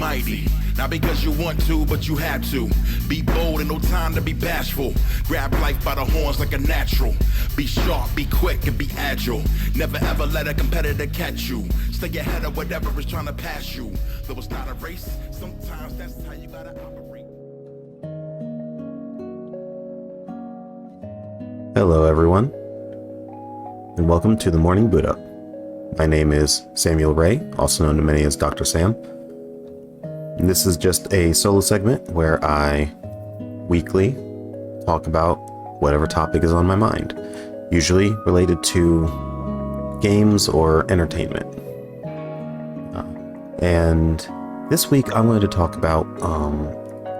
mighty. Not because you want to, but you had to. Be bold and no time to be bashful. Grab life by the horns like a natural. Be sharp, be quick, and be agile. Never ever let a competitor catch you. Stay ahead of whatever is trying to pass you. Though it's not a race, sometimes that's how you gotta operate. Hello everyone, and welcome to the Morning Boot Up. My name is Samuel Ray, also known to many as Dr. Sam. And this is just a solo segment where I weekly talk about whatever topic is on my mind, usually related to games or entertainment. And this week I wanted to talk about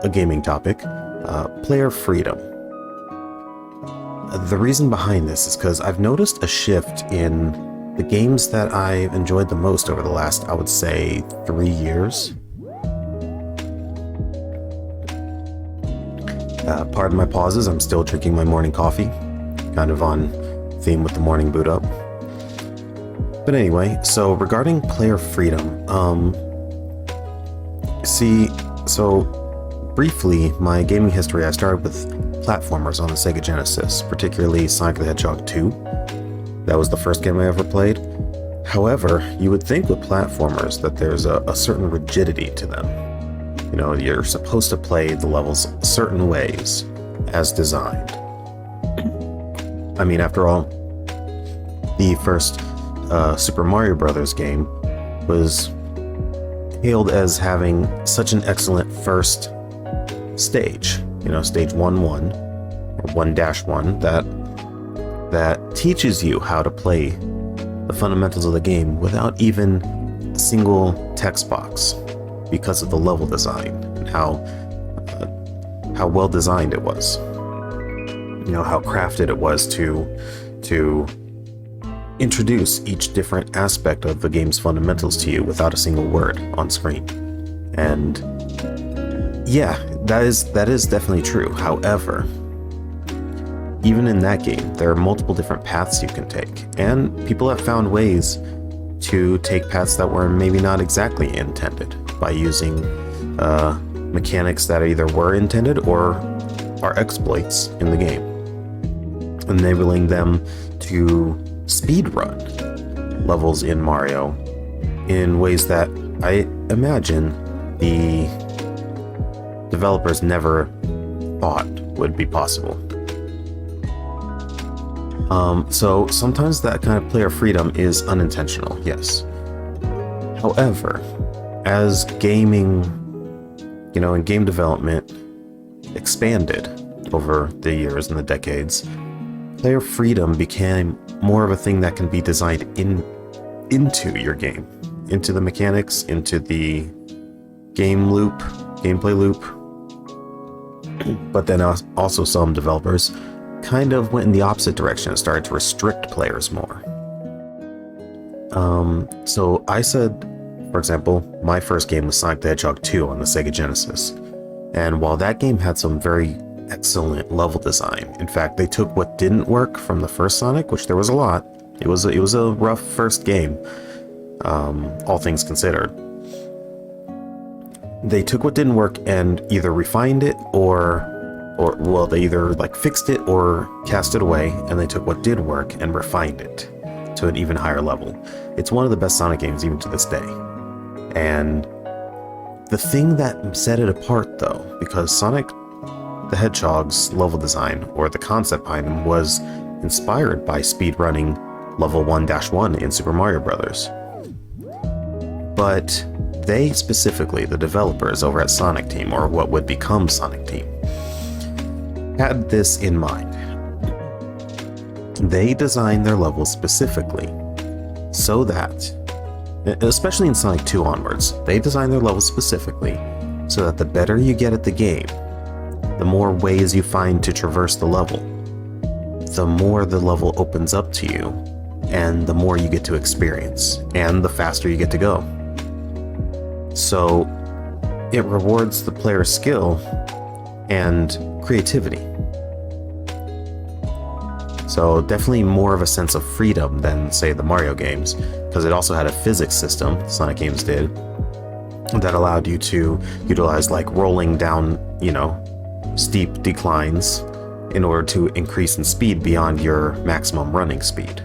a gaming topic, player freedom. The reason behind this is because I've noticed a shift in the games that I've enjoyed the most over the last, I would say, 3 years. Pardon my pauses, I'm still drinking my morning coffee, kind of on theme with the morning boot up. But anyway, so regarding player freedom, briefly, my gaming history, I started with platformers on the Sega Genesis, particularly Sonic the Hedgehog 2. That was the first game I ever played. However, you would think with platformers that there's a certain rigidity to them. You know, you're supposed to play the levels certain ways as designed. I mean, after all, the first Super Mario Brothers game was hailed as having such an excellent first stage, you know, stage 1-1 or 1-1 that teaches you how to play the fundamentals of the game without even a single text box because of the level design and how well designed it was. You know, how crafted it was to introduce each different aspect of the game's fundamentals to you without a single word on screen. And yeah, that is definitely true. However, even in that game, there are multiple different paths you can take, and people have found ways to take paths that were maybe not exactly intended by using mechanics that either were intended or are exploits in the game, enabling them to speedrun levels in Mario in ways that I imagine the developers never thought would be possible. So sometimes that kind of player freedom is unintentional, yes. However, as gaming, you know, and game development expanded over the years and the decades, player freedom became more of a thing that can be designed into your game, into the mechanics, into the gameplay loop. But then also some developers kind of went in the opposite direction and started to restrict players more. So I said, for example, my first game was Sonic the Hedgehog 2 on the Sega Genesis. And while that game had some very excellent level design, in fact, they took what didn't work from the first Sonic, which there was a lot. It was a rough first game, all things considered. They took what didn't work and either refined it or they either like fixed it or cast it away, and they took what did work and refined it to an even higher level. It's one of the best Sonic games even to this day. And the thing that set it apart though, because Sonic the Hedgehog's level design, or the concept behind them, was inspired by speedrunning level 1-1 in Super Mario Brothers. But they specifically, the developers over at Sonic Team, or what would become Sonic Team, had this in mind. They designed their levels specifically so that, especially in Sonic 2 onwards, they designed their levels specifically so that the better you get at the game, the more ways you find to traverse the level, the more the level opens up to you, and the more you get to experience, and the faster you get to go. So it rewards the player's skill and creativity. So definitely more of a sense of freedom than, say, the Mario games, because it also had a physics system, Sonic games did, that allowed you to utilize like rolling down, steep declines in order to increase in speed beyond your maximum running speed.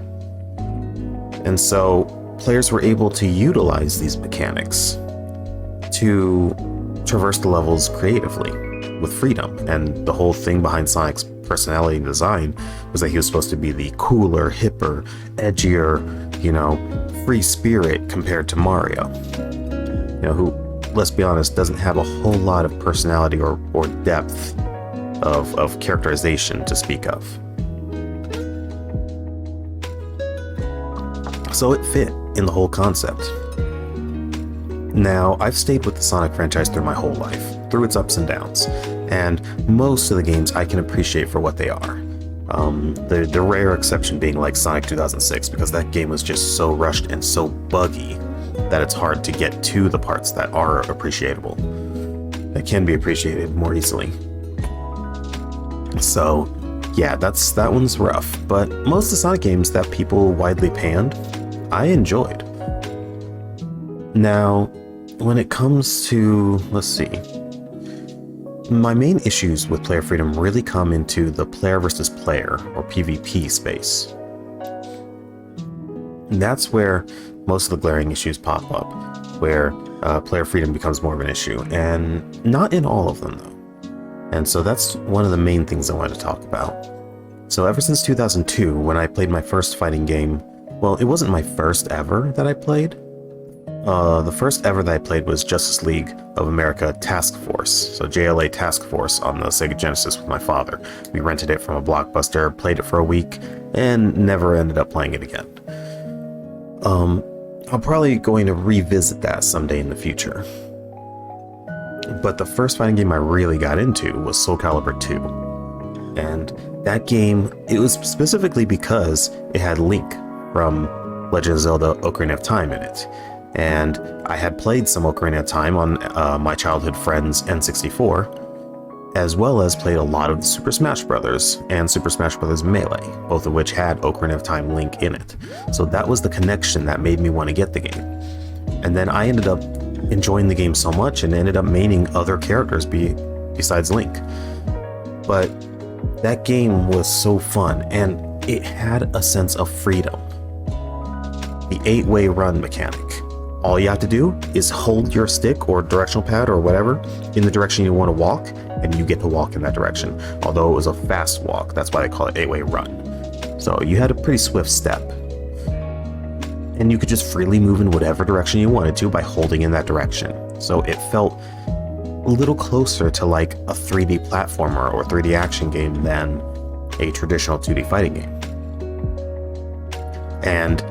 And so players were able to utilize these mechanics to traverse the levels creatively with freedom. And the whole thing behind Sonic's personality and design was that he was supposed to be the cooler, hipper, edgier, free spirit compared to Mario, who, let's be honest, doesn't have a whole lot of personality or depth of characterization to speak of. So it fit in the whole concept. Now, I've stayed with the Sonic franchise through my whole life, through its ups and downs, and most of the games I can appreciate for what they are. The rare exception being like Sonic 2006, because that game was just so rushed and so buggy that it's hard to get to the parts that are appreciable, that can be appreciated more easily. So yeah, that one's rough, but most of the Sonic games that people widely panned, I enjoyed. Now, when it comes to, let's see, my main issues with player freedom really come into the player versus player, or PvP space. And that's where most of the glaring issues pop up, where player freedom becomes more of an issue, and not in all of them though. And so that's one of the main things I wanted to talk about. So ever since 2002, when I played my first fighting game, well, it wasn't my first ever that I played. The first ever that I played was Justice League of America Task Force, so JLA Task Force on the Sega Genesis with my father. We rented it from a Blockbuster, played it for a week, and never ended up playing it again. I'm probably going to revisit that someday in the future. But the first fighting game I really got into was Soul Calibur 2. And that game, it was specifically because it had Link from Legend of Zelda Ocarina of Time in it. And I had played some Ocarina of Time on my childhood friend's N64, as well as played a lot of the Super Smash Bros. And Super Smash Bros. Melee, both of which had Ocarina of Time Link in it. So that was the connection that made me want to get the game. And then I ended up enjoying the game so much and ended up maining other characters besides Link. But that game was so fun, and it had a sense of freedom. The 8-way run mechanic. All you have to do is hold your stick or directional pad or whatever in the direction you want to walk, and you get to walk in that direction. Although it was a fast walk, that's why they call it 8-way run. So you had a pretty swift step. And you could just freely move in whatever direction you wanted to by holding in that direction. So it felt a little closer to like a 3D platformer or 3D action game than a traditional 2D fighting game. And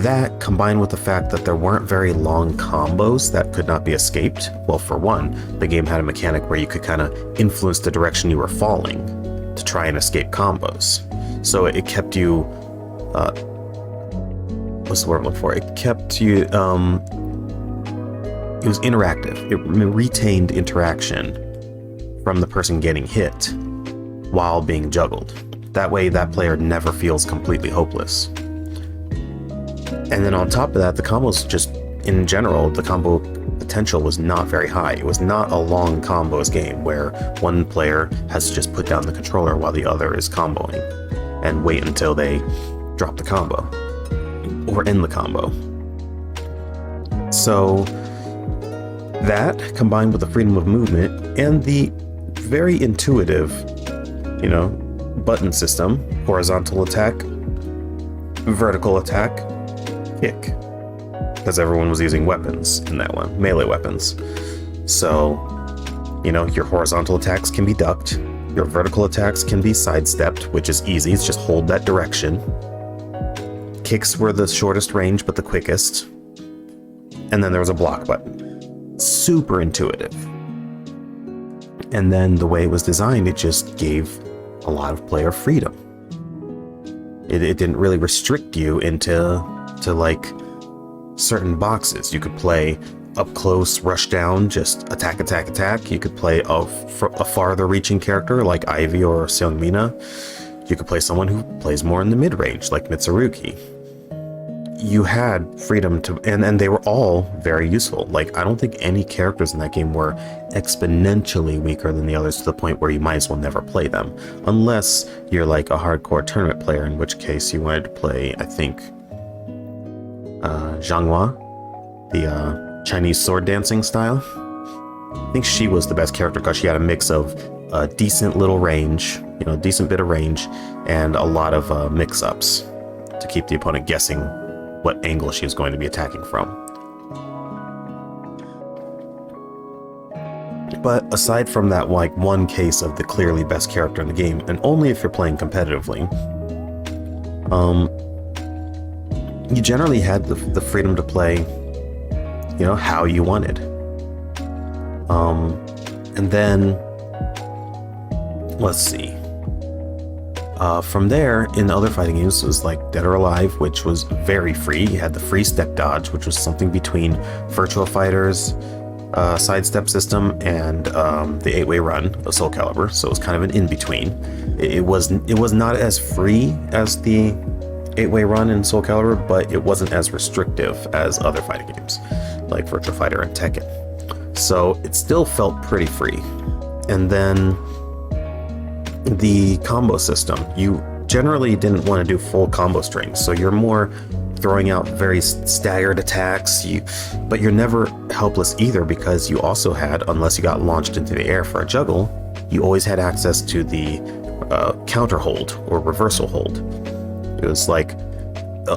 that, combined with the fact that there weren't very long combos that could not be escaped. Well, for one, the game had a mechanic where you could kind of influence the direction you were falling to try and escape combos. So it kept you, what's the word I'm looking for? It kept you, it was interactive. It retained interaction from the person getting hit while being juggled. That way, that player never feels completely hopeless. And then on top of that, the combos just, in general, the combo potential was not very high. It was not a long combos game where one player has to just put down the controller while the other is comboing and wait until they drop the combo or end the combo. So that, combined with the freedom of movement and the very intuitive, button system, horizontal attack, vertical attack, kick, because everyone was using weapons in that one, melee weapons. So, your horizontal attacks can be ducked, your vertical attacks can be sidestepped, which is easy, it's just hold that direction. Kicks were the shortest range, but the quickest. And then there was a block button. Super intuitive. And then the way it was designed, it just gave a lot of player freedom. It didn't really restrict you into like certain boxes. You could play up close, rush down, just attack, attack, attack. You could play a farther reaching character like Ivy or Seongmina. You could play someone who plays more in the mid-range like Mitsurugi. you had freedom to, and they were all very useful. Like, I don't think any characters in that game were exponentially weaker than the others to the point where you might as well never play them, unless you're like a hardcore tournament player, in which case you wanted to play, I think, Zhanghua, the Chinese sword dancing style. I think she was the best character because she had a mix of a decent little range, decent bit of range, and a lot of mix-ups to keep the opponent guessing what angle she was going to be attacking from. But aside from that, like, one case of the clearly best character in the game, and only if you're playing competitively, you generally had the freedom to play, how you wanted. And then, let's see. From there, in other fighting games, it was like Dead or Alive, which was very free. You had the free step dodge, which was something between Virtua Fighter's sidestep system and the 8-way run of Soul Calibur, so it was kind of an in-between. It was not as free as the 8-way run in Soul Calibur, but it wasn't as restrictive as other fighting games, like Virtua Fighter and Tekken. So it still felt pretty free. And then the combo system, you generally didn't want to do full combo strings, so you're more throwing out very staggered attacks, but you're never helpless either, because you also had, unless you got launched into the air for a juggle, you always had access to the counter hold or reversal hold. It was like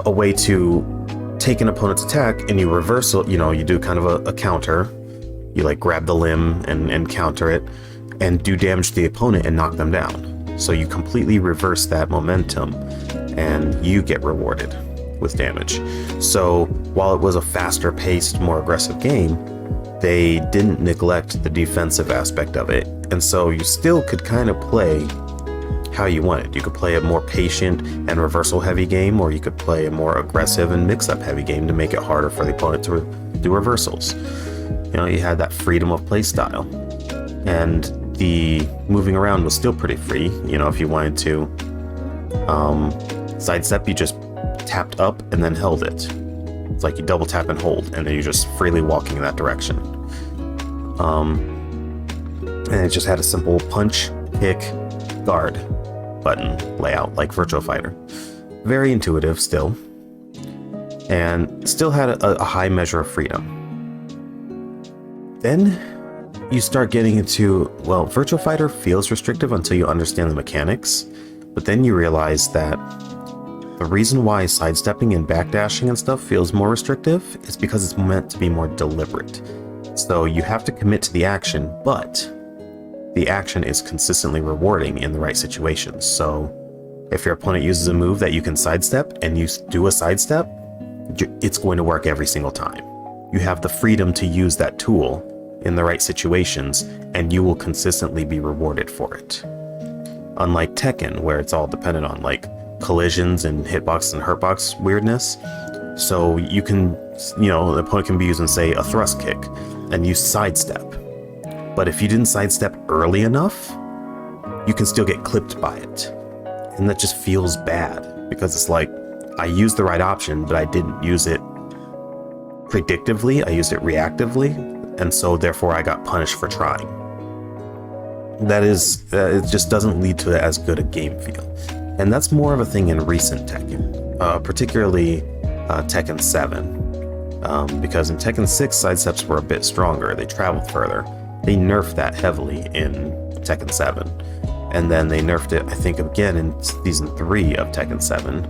a way to take an opponent's attack and you reversal, you do kind of a counter, you like grab the limb and counter it and do damage to the opponent and knock them down. So you completely reverse that momentum and you get rewarded with damage. So while it was a faster paced, more aggressive game, they didn't neglect the defensive aspect of it. And so you still could kind of play how you wanted. You could play a more patient and reversal heavy game, or you could play a more aggressive and mix up heavy game to make it harder for the opponent to do reversals. You had that freedom of play style. And the moving around was still pretty free. If you wanted to sidestep, you just tapped up and then held it. It's like you double tap and hold, and then you're just freely walking in that direction. And it just had a simple punch, kick, guard button layout like Virtua Fighter. Very intuitive still, and still had a high measure of freedom. Then you start getting into, well, Virtua Fighter feels restrictive until you understand the mechanics, but then you realize that the reason why sidestepping and backdashing and stuff feels more restrictive is because it's meant to be more deliberate. So you have to commit to the action, but the action is consistently rewarding in the right situations. So if your opponent uses a move that you can sidestep and you do a sidestep, it's going to work every single time. You have the freedom to use that tool in the right situations, and you will consistently be rewarded for it. Unlike Tekken, where it's all dependent on like collisions and hitbox and hurtbox weirdness. So you can, the opponent can be using, say, a thrust kick, and you sidestep. But if you didn't sidestep early enough, you can still get clipped by it. And that just feels bad, because it's like, I used the right option, but I didn't use it predictively, I used it reactively, and so therefore I got punished for trying. It just doesn't lead to as good a game feel. And that's more of a thing in recent Tekken, particularly Tekken 7. Because in Tekken 6, sidesteps were a bit stronger, they traveled further. They nerfed that heavily in Tekken 7. And then they nerfed it, I think, again in Season 3 of Tekken 7.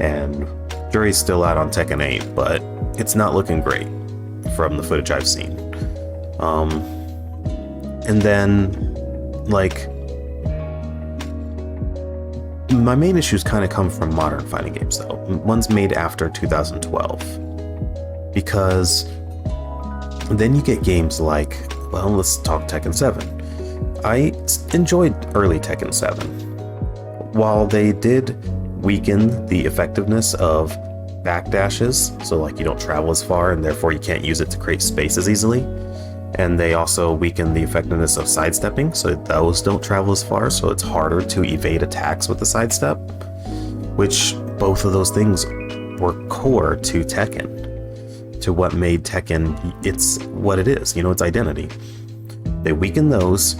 And jury's still out on Tekken 8, but it's not looking great from the footage I've seen. And then, like, my main issues kind of come from modern fighting games, though. Ones made after 2012. Because then you get games like, well, let's talk Tekken 7. I enjoyed early Tekken 7. While they did weaken the effectiveness of backdashes, so like you don't travel as far and therefore you can't use it to create space as easily, and they also weaken the effectiveness of sidestepping, so those don't travel as far, so it's harder to evade attacks with the sidestep, which both of those things were core to Tekken, to what made Tekken it's what it is, its identity. They weakened those.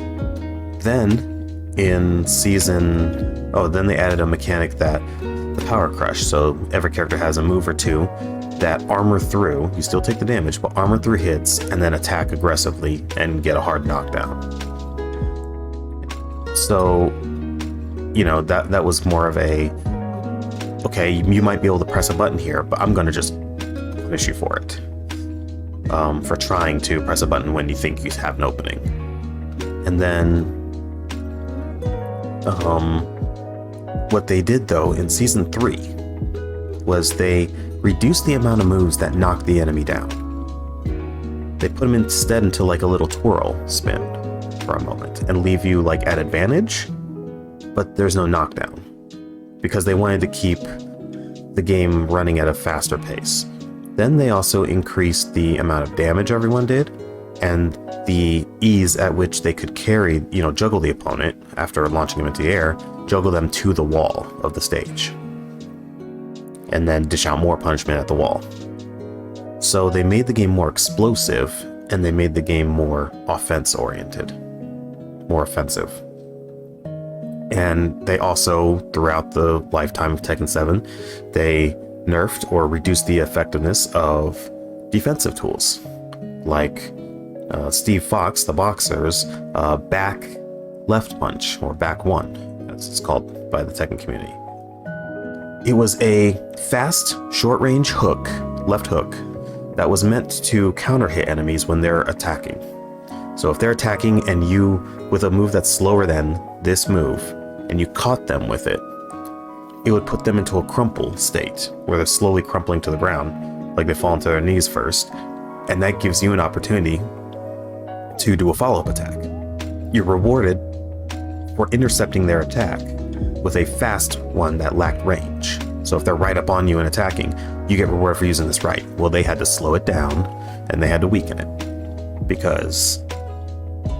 Then in then they added a mechanic that the Power Crush. So every character has a move or two that armor through. You still take the damage, but armor through hits and then attack aggressively and get a hard knockdown. So, that was more of a, okay, you might be able to press a button here, but I'm going to just punish you for it. For trying to press a button when you think you have an opening. And then, what they did though in Season 3 was they reduced the amount of moves that knocked the enemy down. They put them instead into like a little twirl spin for a moment and leave you like at advantage, but there's no knockdown because they wanted to keep the game running at a faster pace. Then they also increased the amount of damage everyone did and the ease at which they could carry, juggle the opponent after launching them into the air, juggle them to the wall of the stage, and then dish out more punishment at the wall. So they made the game more explosive, and they made the game more offense-oriented, more offensive. And they also, throughout the lifetime of Tekken 7, they nerfed or reduced the effectiveness of defensive tools, like Steve Fox, the boxer's back left punch, or back one, as it's called by the Tekken community. It was a fast, short-range hook, left hook, that was meant to counter-hit enemies when they're attacking. So if they're attacking and you, with a move that's slower than this move, and you caught them with it, it would put them into a crumple state, where they're slowly crumpling to the ground, like they fall into their knees first, and that gives you an opportunity to do a follow-up attack. You're rewarded for intercepting their attack with a fast one that lacked range. So if they're right up on you and attacking, you get rewarded for using this right. Well, they had to slow it down and they had to weaken it because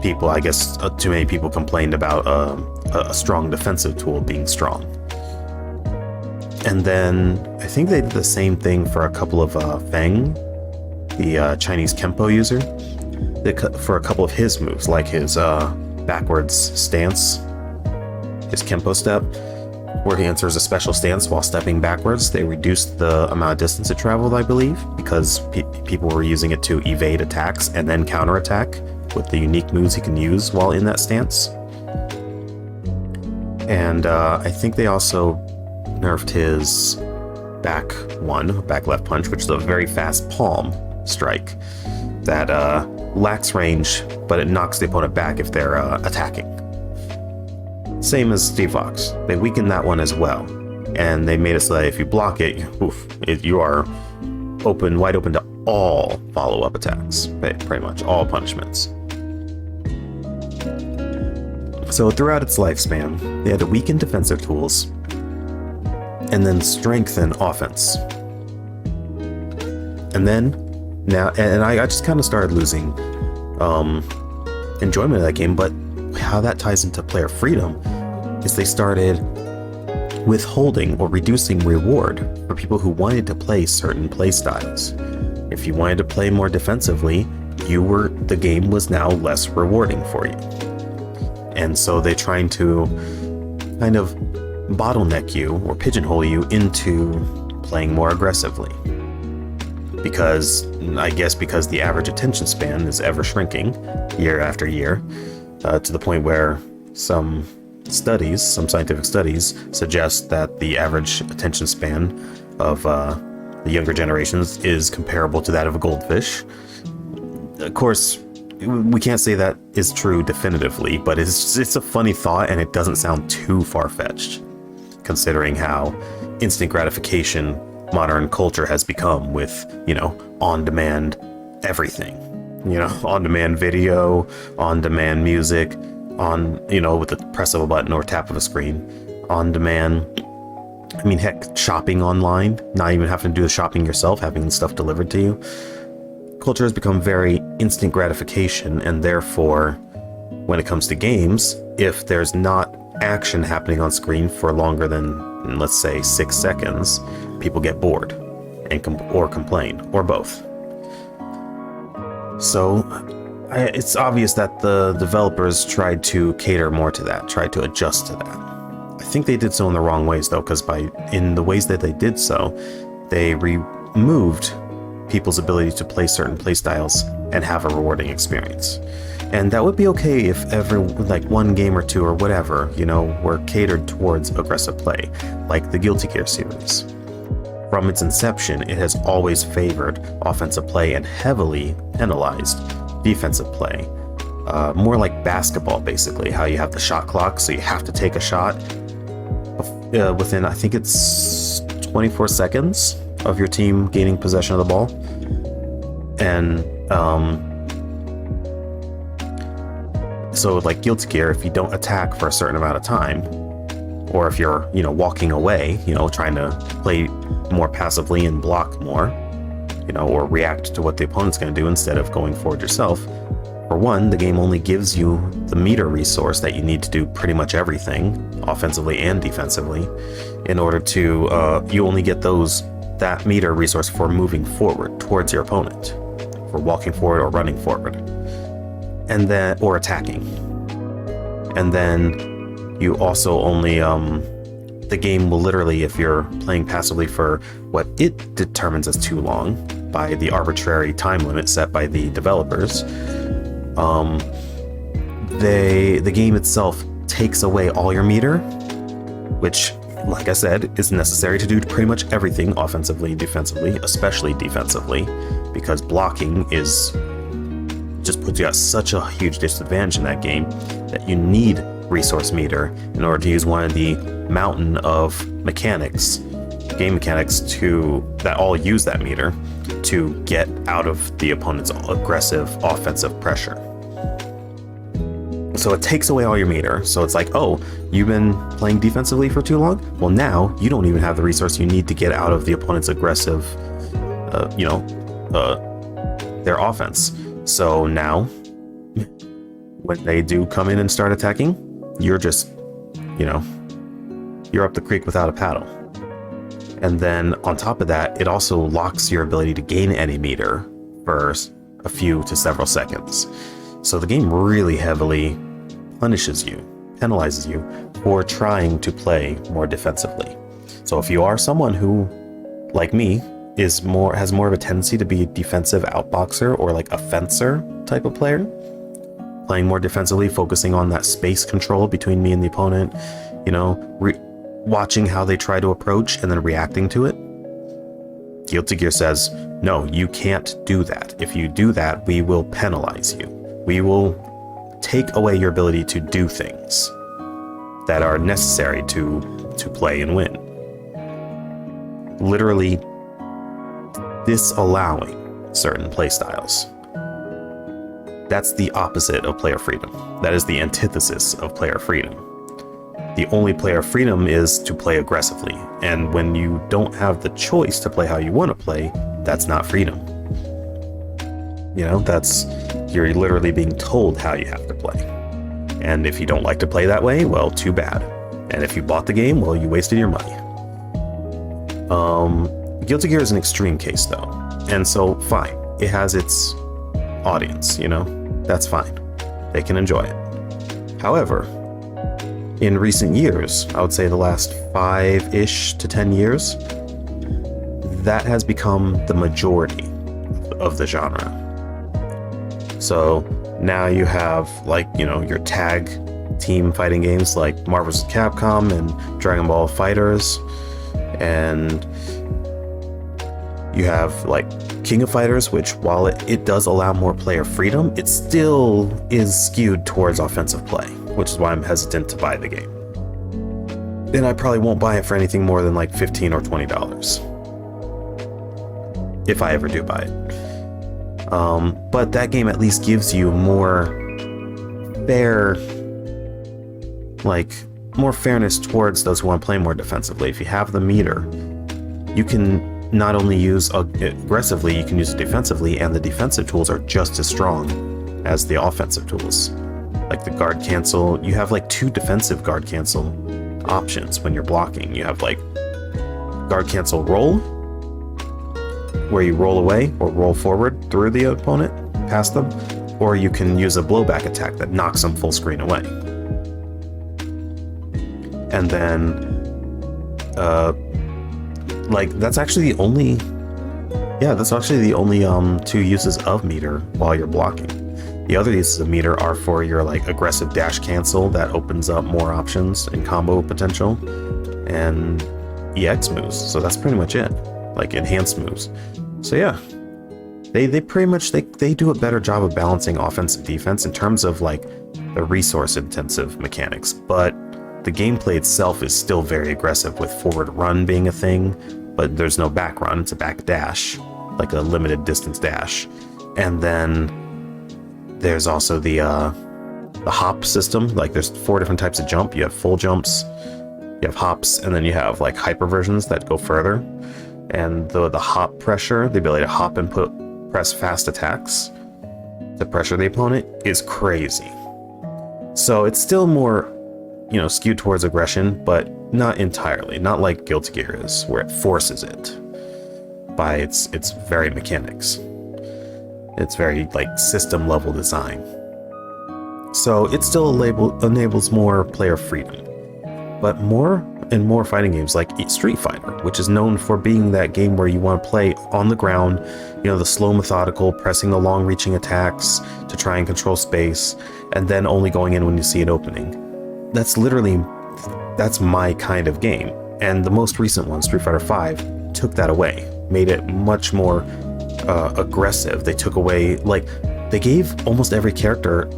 people, I guess, too many people complained about a strong defensive tool being strong. And then I think they did the same thing for a couple of Feng, the Chinese Kempo user, for a couple of his moves, like his backwards stance, his Kempo step, where he enters a special stance while stepping backwards. They reduced the amount of distance it traveled, I believe, because people were using it to evade attacks and then counterattack with the unique moves he can use while in that stance. And I think they also nerfed his back left punch, which is a very fast palm strike that lacks range, but it knocks the opponent back if they're attacking. Same as Steve Fox. They weakened that one as well, and they made it so that if you block it, you are wide open to all follow-up attacks, pretty much all punishments. So throughout its lifespan, they had to weaken defensive tools and then strengthen offense. And then I just kind of started losing enjoyment of that game, but how that ties into player freedom is they started withholding or reducing reward for people who wanted to play certain play styles. If you wanted to play more defensively, the game was now less rewarding for you. And so they're trying to kind of bottleneck you or pigeonhole you into playing more aggressively. Because the average attention span is ever shrinking year after year, to the point where some scientific studies suggest that the average attention span of the younger generations is comparable to that of a goldfish. Of course, we can't say that is true definitively, but it's a funny thought, and it doesn't sound too far-fetched, considering how instant gratification modern culture has become with, on-demand everything. On-demand video, on-demand music, with the press of a button or tap of a screen, on-demand. Heck, shopping online, not even having to do the shopping yourself, having stuff delivered to you. Culture has become very instant gratification, and therefore, when it comes to games, if there's not action happening on screen for longer than, let's say, 6 seconds, people get bored. or complain, or both. So it's obvious that the developers tried to cater more to that, tried to adjust to that. I think they did so in the wrong ways though, because in the ways that they did so, they removed people's ability to play certain playstyles and have a rewarding experience. And that would be okay if one game or two or whatever, were catered towards aggressive play, like the Guilty Gear series. From its inception, it has always favored offensive play and heavily penalized defensive play. More like basketball, basically, how you have the shot clock, so you have to take a shot within, I think it's 24 seconds of your team gaining possession of the ball. And so like Guilty Gear, if you don't attack for a certain amount of time, or if you're, walking away, trying to play more passively and block more, or react to what the opponent's going to do instead of going forward yourself. For one, the game only gives you the meter resource that you need to do pretty much everything, offensively and defensively, in order to, you only get that meter resource for moving forward towards your opponent, for walking forward or running forward, or attacking. And then you also only, the game will literally, if you're playing passively for what it determines as too long by the arbitrary time limit set by the developers, the game itself takes away all your meter, which, like I said, is necessary to do pretty much everything offensively and defensively, especially defensively, because blocking just puts you at such a huge disadvantage in that game that you need resource meter in order to use one of the mountain of game mechanics that all use that meter to get out of the opponent's aggressive offensive pressure. So it takes away all your meter. So it's like, oh, you've been playing defensively for too long? Well, now you don't even have the resource you need to get out of the opponent's aggressive, their offense. So now, when they do come in and start attacking, you're just, you're up the creek without a paddle. And then on top of that, it also locks your ability to gain any meter for a few to several seconds. So the game really heavily penalizes you for trying to play more defensively. So if you are someone who, like me, has more of a tendency to be a defensive outboxer or like a fencer type of player, playing more defensively, focusing on that space control between me and the opponent, watching how they try to approach and then reacting to it, Guilty Gear says, no, you can't do that. If you do that, we will penalize you. We will take away your ability to do things that are necessary to play and win. Literally disallowing certain playstyles. That's the opposite of player freedom. That is the antithesis of player freedom. The only player freedom is to play aggressively. And when you don't have the choice to play how you want to play, that's not freedom. You're literally being told how you have to play. And if you don't like to play that way, well, too bad. And if you bought the game, well, you wasted your money. Guilty Gear is an extreme case though. And so fine, it has its audience, that's fine. They can enjoy it. However, in recent years, I would say the last 5-ish to 10 years, that has become the majority of the genre. So now you have your tag team fighting games like Marvel vs. Capcom and Dragon Ball Fighters, and you have King of Fighters, which while it does allow more player freedom, it still is skewed towards offensive play, which is why I'm hesitant to buy the game. And I probably won't buy it for anything more than $15 or $20. If I ever do buy it. But that game at least gives you more fairness towards those who want to play more defensively. If you have the meter, you can not only use aggressively, you can use it defensively, and the defensive tools are just as strong as the offensive tools. Like the guard cancel, you have 2 defensive guard cancel options when you're blocking. You have guard cancel roll, where you roll away or roll forward through the opponent, past them, or you can use a blowback attack that knocks them full screen away. And then, that's actually the only, two uses of meter while you're blocking. The other uses of meter are for your like aggressive dash cancel that opens up more options and combo potential, and EX moves. So that's pretty much it, like enhanced moves. So yeah, they pretty much they do a better job of balancing offense and defense in terms of like the resource intensive mechanics, but the gameplay itself is still very aggressive, with forward run being a thing, but there's no back run, it's a back dash, like a limited distance dash. And then there's also the hop system. Like there's 4 different types of jump. You have full jumps, you have hops, and then you have like hyper versions that go further. And the hop pressure, the ability to hop and press fast attacks to pressure the opponent, is crazy. So it's still more, skewed towards aggression, but not entirely. Not like Guilty Gear is, where it forces it by its very mechanics. It's very like system level design. So it still enables more player freedom, but more and more fighting games like Street Fighter, which is known for being that game where you want to play on the ground, the slow methodical, pressing the long reaching attacks to try and control space, and then only going in when you see an opening. That's my kind of game. And the most recent one, Street Fighter V, took that away, made it much more aggressive. They took away, they gave almost every character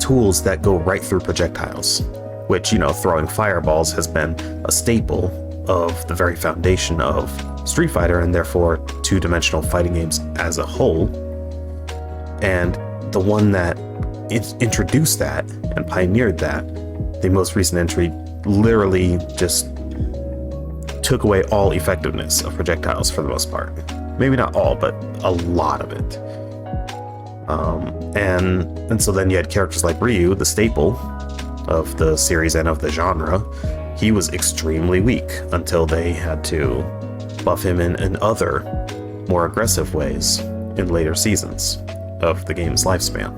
tools that go right through projectiles, which, throwing fireballs has been a staple of the very foundation of Street Fighter, and therefore two-dimensional fighting games as a whole. And the one that introduced that and pioneered that, the most recent entry, literally just took away all effectiveness of projectiles for the most part. Maybe not all, but a lot of it. And so then you had characters like Ryu, the staple of the series and of the genre. He was extremely weak until they had to buff him in other, more aggressive ways in later seasons of the game's lifespan.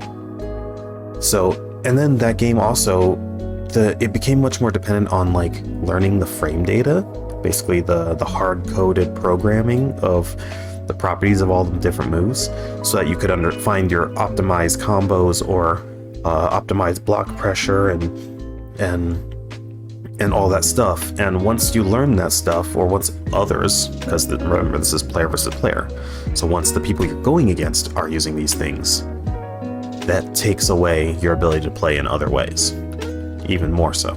So, and then that game also, it became much more dependent on learning the frame data, basically the hard-coded programming of the properties of all the different moves, so that you could find your optimized combos or optimized block pressure and all that stuff. And once you learn that stuff, or once others, because remember, this is player versus player, so once the people you're going against are using these things, that takes away your ability to play in other ways, even more so.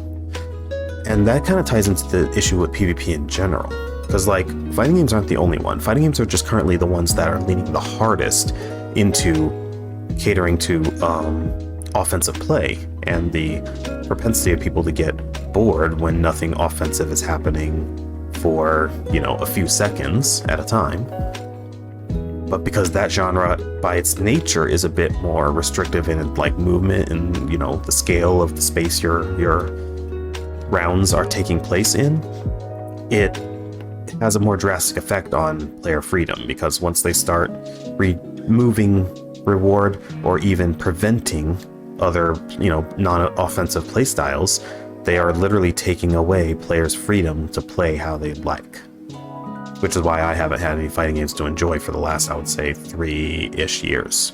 And that kind of ties into the issue with PvP in general, because fighting games aren't the only one. Fighting games are just currently the ones that are leaning the hardest into catering to offensive play and the propensity of people to get bored when nothing offensive is happening for, a few seconds at a time. But because that genre, by its nature, is a bit more restrictive in movement and, the scale of the space your rounds are taking place in, it has a more drastic effect on player freedom, because once they start removing reward or even preventing other, non-offensive play styles, they are literally taking away players' freedom to play how they'd like. Which is why I haven't had any fighting games to enjoy for the last, I would say, 3-ish years.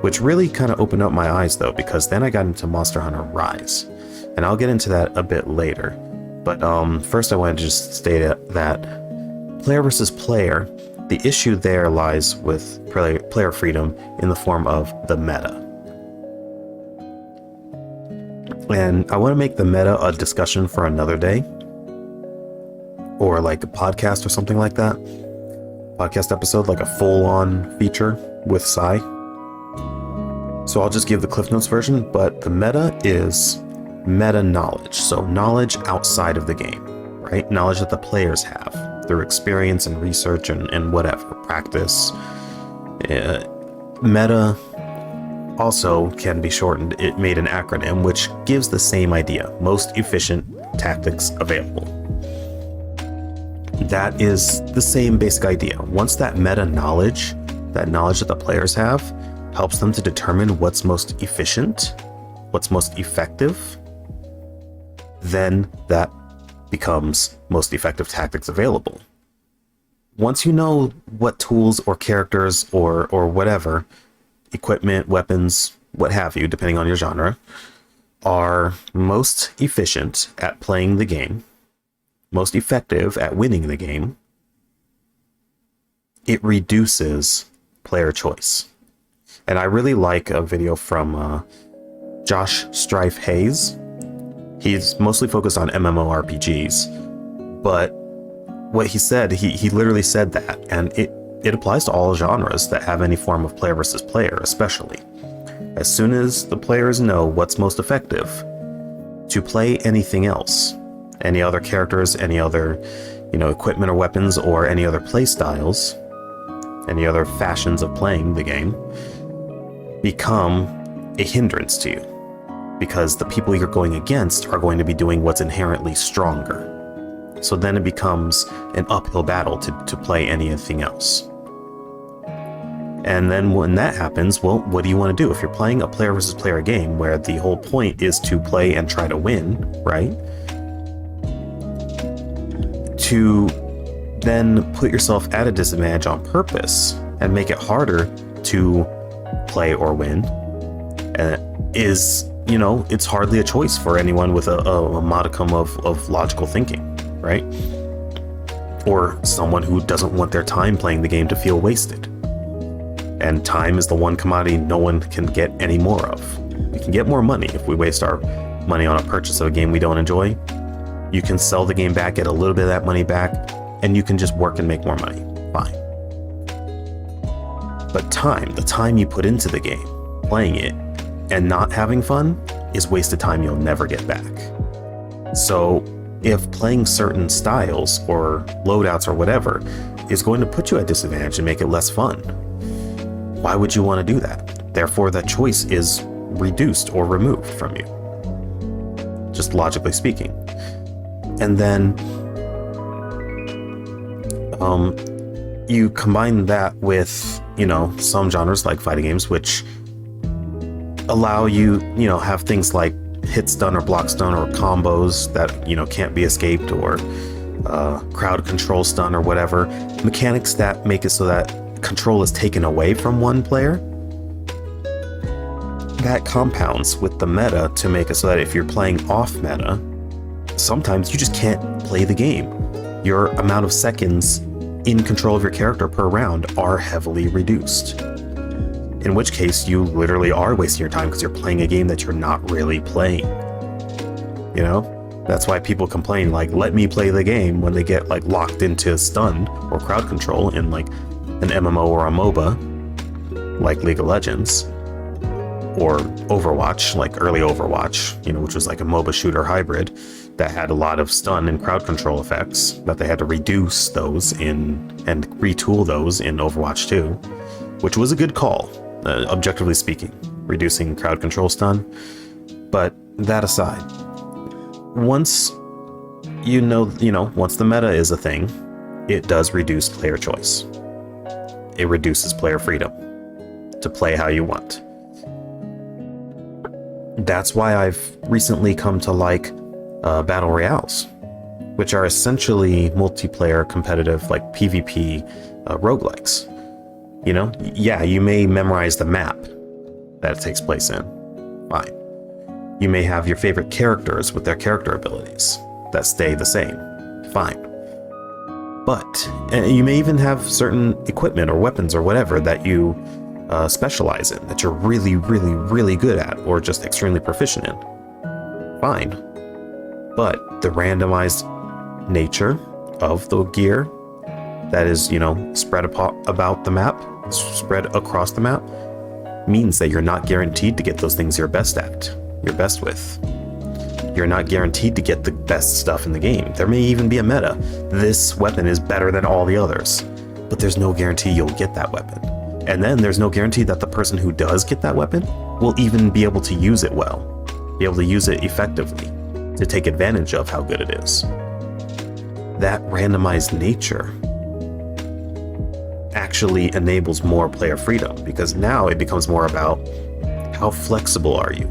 Which really kind of opened up my eyes, though, because then I got into Monster Hunter Rise. And I'll get into that a bit later. But first I want to just state that player versus player, the issue there lies with player freedom in the form of the meta. And I want to make the meta a discussion for another day, or a podcast or something like that. Podcast episode, a full-on feature with Sai. So I'll just give the Cliff Notes version, but the meta is meta knowledge. So knowledge outside of the game, right? Knowledge that the players have through experience and research and whatever, practice. Meta also can be shortened. It made an acronym which gives the same idea: most efficient tactics available. that is the same basic idea. Once that meta knowledge, that knowledge that the players have, helps them to determine what's most efficient, what's most effective, then that becomes most effective tactics available. Once you know what tools or characters or whatever, equipment, weapons, what have you, depending on your genre, are most efficient at playing the game, most effective at winning the game, it reduces player choice. And I really like a video from Josh Strife Hayes. He's mostly focused on MMORPGs, but what he said, he literally said that, and it applies to all genres that have any form of player versus player, especially. As soon as the players know what's most effective to play anything else, any other characters, any other, equipment or weapons, or any other play styles, any other fashions of playing the game, become a hindrance to you, because the people you're going against are going to be doing what's inherently stronger. So then it becomes an uphill battle to play anything else. And then when that happens, well, what do you want to do? If you're playing a player versus player game where the whole point is to play and try to win, right? To then put yourself at a disadvantage on purpose and make it harder to play or win is, it's hardly a choice for anyone with a modicum of logical thinking, right? Or someone who doesn't want their time playing the game to feel wasted. And time is the one commodity no one can get any more of. We can get more money if we waste our money on a purchase of a game we don't enjoy. You can sell the game back, get a little bit of that money back, and you can just work and make more money. Fine. But the time you put into the game, playing it, and not having fun, is wasted time you'll never get back. So if playing certain styles or loadouts or whatever is going to put you at disadvantage and make it less fun, why would you want to do that? Therefore, that choice is reduced or removed from you, just logically speaking. And then you combine that with, some genres like fighting games, which allow you, have things like hit stun or block stun or combos that, can't be escaped, or crowd control stun or whatever. Mechanics that make it so that control is taken away from one player. That compounds with the meta to make it so that if you're playing off meta, sometimes you just can't play the game. Your amount of seconds in control of your character per round are heavily reduced. In which case you literally are wasting your time because you're playing a game that you're not really playing. That's why people complain, let me play the game, when they get locked into stun or crowd control in an MMO or a MOBA like League of Legends, or Overwatch, like early Overwatch, which was like a MOBA shooter hybrid that had a lot of stun and crowd control effects, that they had to reduce those and retool those in Overwatch 2, which was a good call, objectively speaking, reducing crowd control stun. But that aside, once once the meta is a thing, it does reduce player choice. It reduces player freedom to play how you want. That's why I've recently come to like battle royales, which are essentially multiplayer competitive PvP roguelikes. You may memorize the map that it takes place in. Fine. You may have your favorite characters with their character abilities that stay the same. Fine. But you may even have certain equipment or weapons or whatever that you specialize in, that you're really, really, really good at, or just extremely proficient in. Fine. But the randomized nature of the gear that is, spread about the map, spread across the map, means that you're not guaranteed to get those things you're best at, you're best with. You're not guaranteed to get the best stuff in the game. There may even be a meta. This weapon is better than all the others, but there's no guarantee you'll get that weapon. And then there's no guarantee that the person who does get that weapon will even be able to use it well, be able to use it effectively, to take advantage of how good it is. that randomized nature actually enables more player freedom, because now it becomes more about how flexible are you?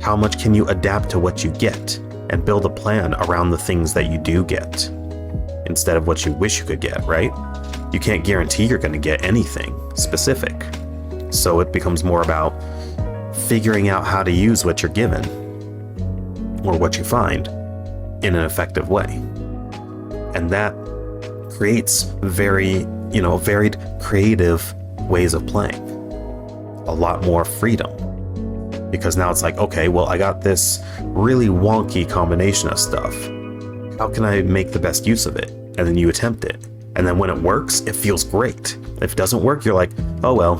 How much can you adapt to what you get and build a plan around the things that you do get instead of what you wish you could get, right? You can't guarantee you're going to get anything specific. So it becomes more about figuring out how to use what you're given or what you find in an effective way. And that creates varied creative ways of playing. A lot more freedom. Because now it's like, okay, well, I got this really wonky combination of stuff. How can I make the best use of it? And then you attempt it. And then when it works, it feels great. If it doesn't work, you're like, oh well,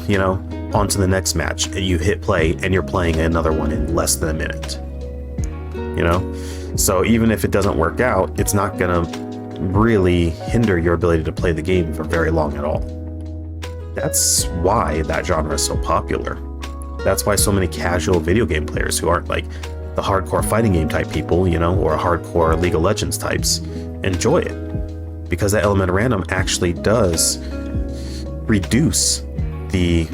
on to the next match. And you hit play and you're playing another one in less than a minute. So even if it doesn't work out, it's not gonna really hinder your ability to play the game for very long at all. That's why that genre is so popular. That's why so many casual video game players who aren't like the hardcore fighting game type people, or hardcore League of Legends types, enjoy it. Because that element of random actually does reduce the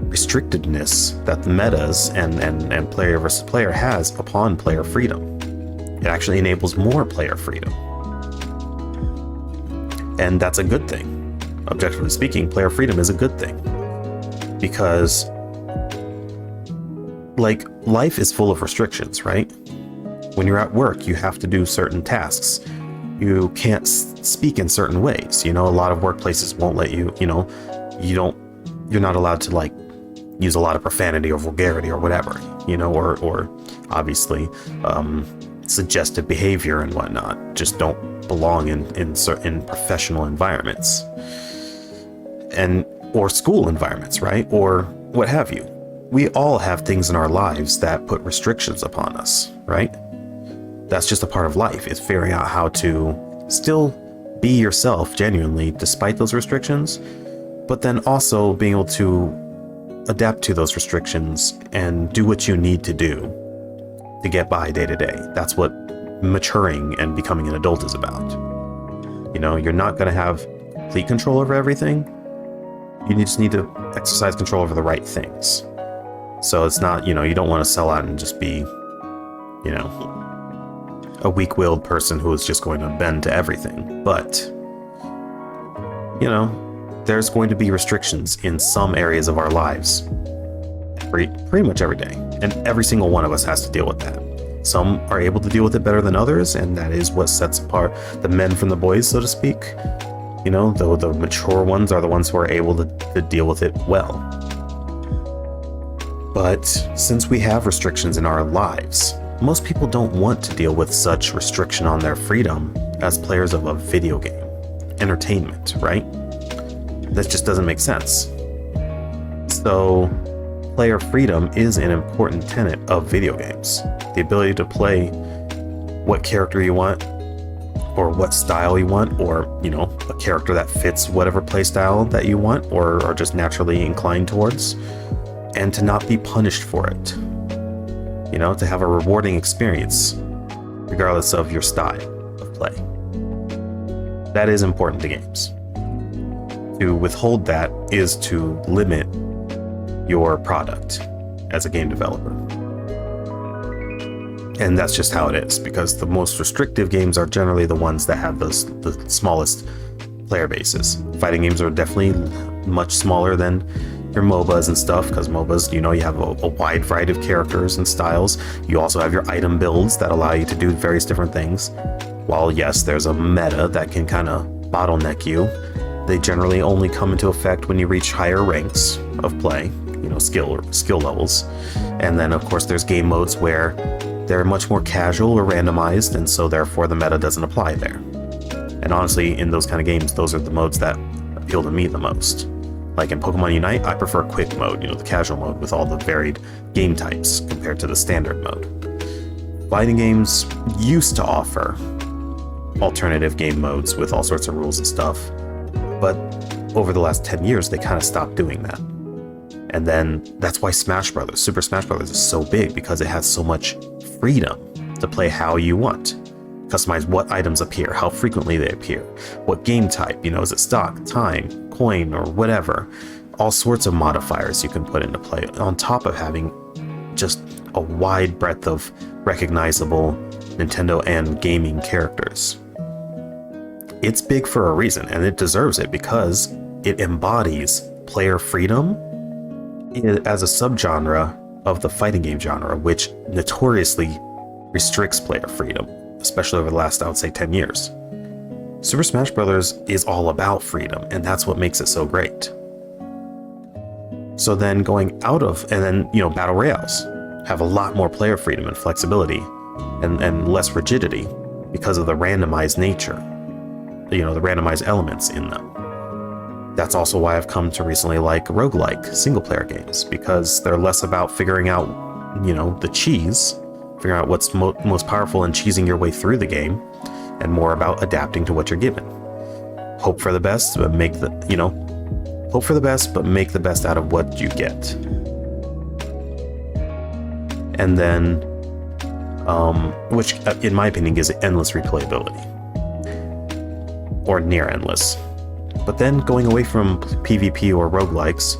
restrictedness that the metas and player versus player has upon player freedom. It actually enables more player freedom. And that's a good thing. Objectively speaking, player freedom is a good thing. Because life is full of restrictions, right? When you're at work, you have to do certain tasks. You can't speak in certain ways. A lot of workplaces won't let you, you're not allowed to use a lot of profanity or vulgarity or whatever, or obviously suggestive behavior and whatnot just don't belong in certain professional environments or school environments, right? Or what have you. We all have things in our lives that put restrictions upon us, right? That's just a part of life. It's figuring out how to still be yourself genuinely despite those restrictions, but then also being able to adapt to those restrictions and do what you need to do to get by day to day. That's what maturing and becoming an adult is about. You're not going to have complete control over everything. You just need to exercise control over the right things. So it's not, you don't want to sell out and just be, a weak-willed person who is just going to bend to everything. But, there's going to be restrictions in some areas of our lives pretty much every day. And every single one of us has to deal with that. Some are able to deal with it better than others, and that is what sets apart the men from the boys, so to speak. The mature ones are the ones who are able to deal with it well. But since we have restrictions in our lives, most people don't want to deal with such restriction on their freedom as players of a video game. Entertainment, right? That just doesn't make sense. So, player freedom is an important tenet of video games. The ability to play what character you want, or what style you want, or, a character that fits whatever playstyle that you want, or are just naturally inclined towards, and to not be punished for it. To have a rewarding experience, regardless of your style of play. That is important to games. To withhold that is to limit your product as a game developer. And that's just how it is, because the most restrictive games are generally the ones that have the smallest player bases. Fighting games are definitely much smaller than your MOBAs and stuff, because MOBAs, you have a wide variety of characters and styles. You also have your item builds that allow you to do various different things. While yes, there's a meta that can kind of bottleneck you, they generally only come into effect when you reach higher ranks of play, skill levels. And then of course there's game modes where they're much more casual or randomized, and so therefore the meta doesn't apply there. And honestly, in those kind of games, those are the modes that appeal to me the most. Like in Pokemon Unite, I prefer quick mode, the casual mode with all the varied game types compared to the standard mode. Fighting games used to offer alternative game modes with all sorts of rules and stuff, but over the last 10 years, they kind of stopped doing that. And then that's why Super Smash Brothers is so big, because it has so much freedom to play how you want. Customize what items appear, how frequently they appear, what game type, is it stock, time, coin, or whatever. All sorts of modifiers you can put into play, on top of having just a wide breadth of recognizable Nintendo and gaming characters. It's big for a reason, and it deserves it because it embodies player freedom as a subgenre of the fighting game genre, which notoriously restricts player freedom, especially over the last, I would say, 10 years. Super Smash Bros. Is all about freedom, and that's what makes it so great. So then going out of, and then, Battle Royales have a lot more player freedom and flexibility and less rigidity because of the randomized nature, the randomized elements in them. That's also why I've come to recently like roguelike single-player games, because they're less about figuring out, the cheese, figuring out what's most powerful and cheesing your way through the game, and more about adapting to what you're given. Hope for the best, but make the best out of what you get. And then, which in my opinion gives it endless replayability, or near endless. But then going away from PvP or roguelikes,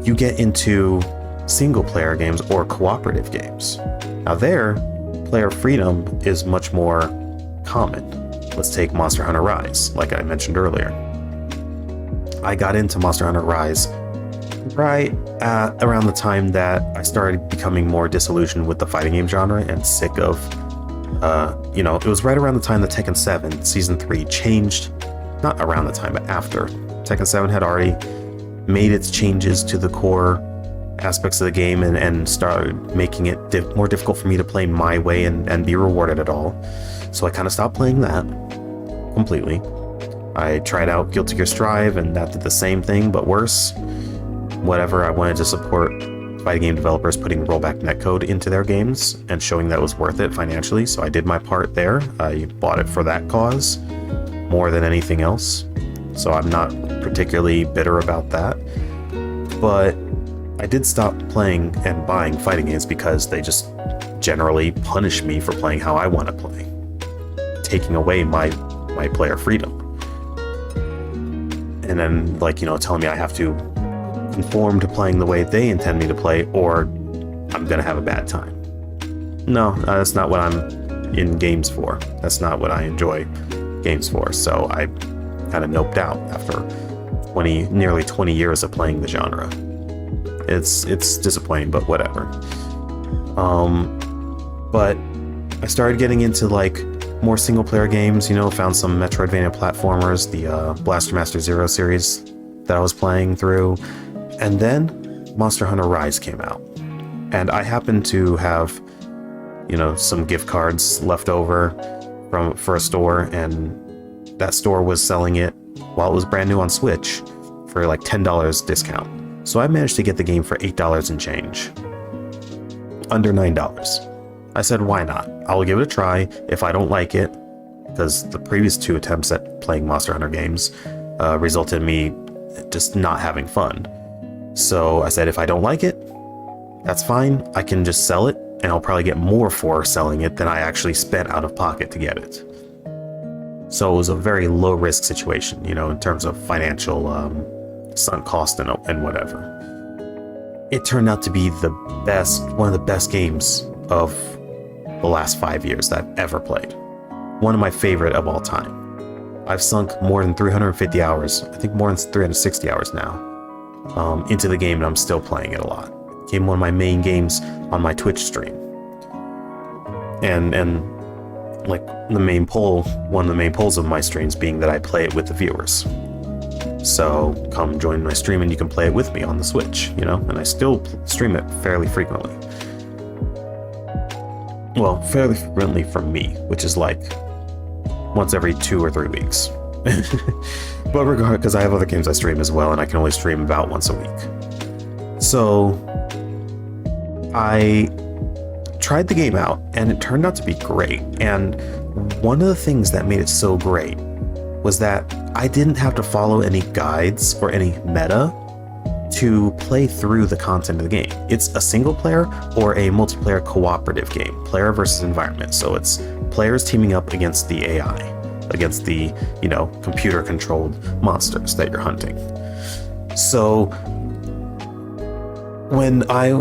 you get into single player games or cooperative games. Now there, player freedom is much more common. Let's take Monster Hunter Rise, like I mentioned earlier. I got into Monster Hunter Rise right at around the time that I started becoming more disillusioned with the fighting game genre and sick of, it was right around the time that Tekken 7 Season 3 changed. Not around the time, but after. Tekken 7 had already made its changes to the core aspects of the game and started making it more difficult for me to play my way and be rewarded at all. So I kind of stopped playing that completely. I tried out Guilty Gear Strive, and that did the same thing, but worse. Whatever, I wanted to support fighting game developers putting rollback netcode into their games and showing that it was worth it financially, so I did my part there. I bought it for that cause more than anything else, so I'm not particularly bitter about that. But I did stop playing and buying fighting games because they just generally punish me for playing how I want to play, taking away my player freedom. And then, telling me I have to conform to playing the way they intend me to play, or I'm gonna have a bad time. No, that's not what I'm in games for. That's not what I enjoy games for. So I kind of noped out after nearly 20 years of playing the genre. It's disappointing, but whatever. But I started getting into more single player games, found some Metroidvania platformers, the Blaster Master Zero series that I was playing through, and then Monster Hunter Rise came out. And I happened to have, some gift cards left over for a store, and that store was selling it while it was brand new on Switch for $10 discount. So I managed to get the game for $8 and change. Under $9. I said, why not? I'll give it a try. If I don't like it, because the previous 2 attempts at playing Monster Hunter games resulted in me just not having fun. So I said, if I don't like it, that's fine. I can just sell it, and I'll probably get more for selling it than I actually spent out of pocket to get it. So it was a very low risk situation, in terms of financial sunk cost and whatever. It turned out to be one of the best games of the last 5 years that I've ever played. One of my favorite of all time. I've sunk more than 350 hours, I think more than 360 hours now, into the game, and I'm still playing it a lot. It became one of my main games on my Twitch stream. And one of the main polls of my streams being that I play it with the viewers. So come join my stream and you can play it with me on the Switch, and I still stream it fairly frequently. Well, fairly frequently from me, which is once every 2 or 3 weeks. But regardless, because I have other games I stream as well, and I can only stream about once a week. So I tried the game out, and it turned out to be great. And one of the things that made it so great was that I didn't have to follow any guides or any meta to play through the content of the game. It's a single player or a multiplayer cooperative game, player versus environment. So it's players teaming up against the AI, against the, computer-controlled monsters that you're hunting. So when I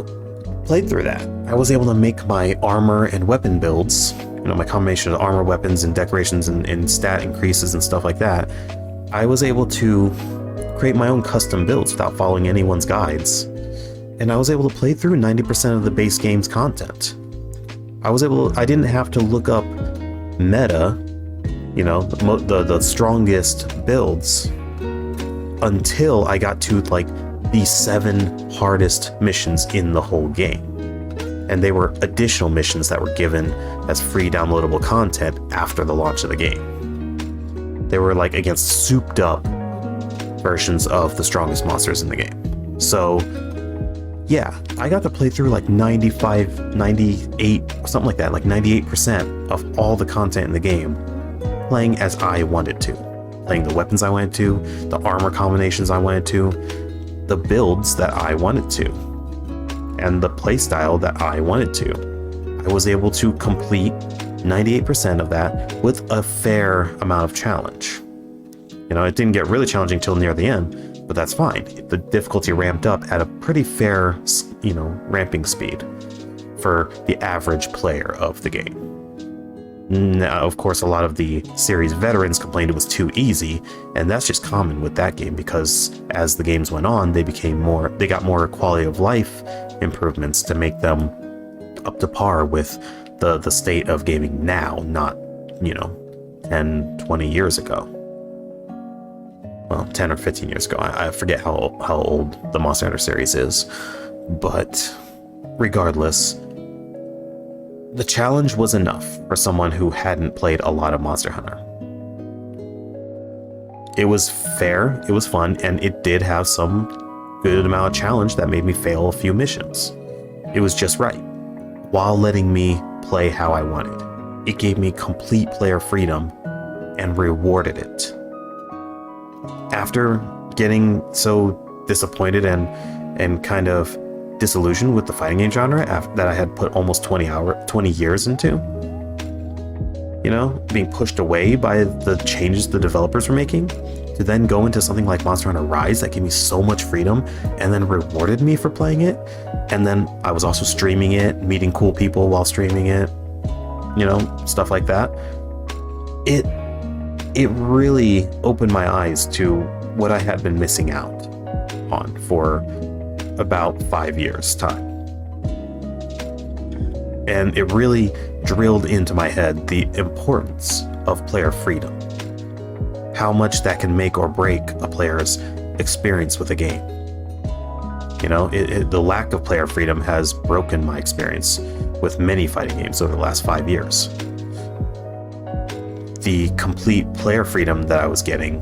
played through that, I was able to make my armor and weapon builds, my combination of armor, weapons, and decorations and stat increases and stuff like that. I was able to create my own custom builds without following anyone's guides. And I was able to play through 90% of the base game's content. I didn't have to look up meta, the strongest builds until I got to like the 7 hardest missions in the whole game. And they were additional missions that were given as free downloadable content after the launch of the game. They were like against souped up versions of the strongest monsters in the game. So yeah, I got to play through like 95, 98, something like that, like 98% of all the content in the game, playing as I wanted to. Playing the weapons I wanted to, the armor combinations I wanted to, the builds that I wanted to, and the playstyle that I wanted to. I was able to complete 98% of that with a fair amount of challenge. It didn't get really challenging till near the end, but that's fine. The difficulty ramped up at a pretty fair, ramping speed for the average player of the game. Now, of course, a lot of the series veterans complained it was too easy, and that's just common with that game because as the games went on, they got more quality of life improvements to make them up to par with the state of gaming now, not, 10, 20 years ago. Well, 10 or 15 years ago. I forget how old the Monster Hunter series is, but regardless, the challenge was enough for someone who hadn't played a lot of Monster Hunter. It was fair, it was fun, and it did have some good amount of challenge that made me fail a few missions. It was just right, while letting me play how I wanted. It gave me complete player freedom and rewarded it. After getting so disappointed and kind of disillusioned with the fighting game genre that I had put almost 20 years into, being pushed away by the changes the developers were making, to then go into something like Monster Hunter Rise that gave me so much freedom and then rewarded me for playing it. And then I was also streaming it, meeting cool people while streaming it, stuff like that. It really opened my eyes to what I had been missing out on for about 5 years' time. And it really drilled into my head the importance of player freedom. How much that can make or break a player's experience with a game. The lack of player freedom has broken my experience with many fighting games over the last 5 years. The complete player freedom that I was getting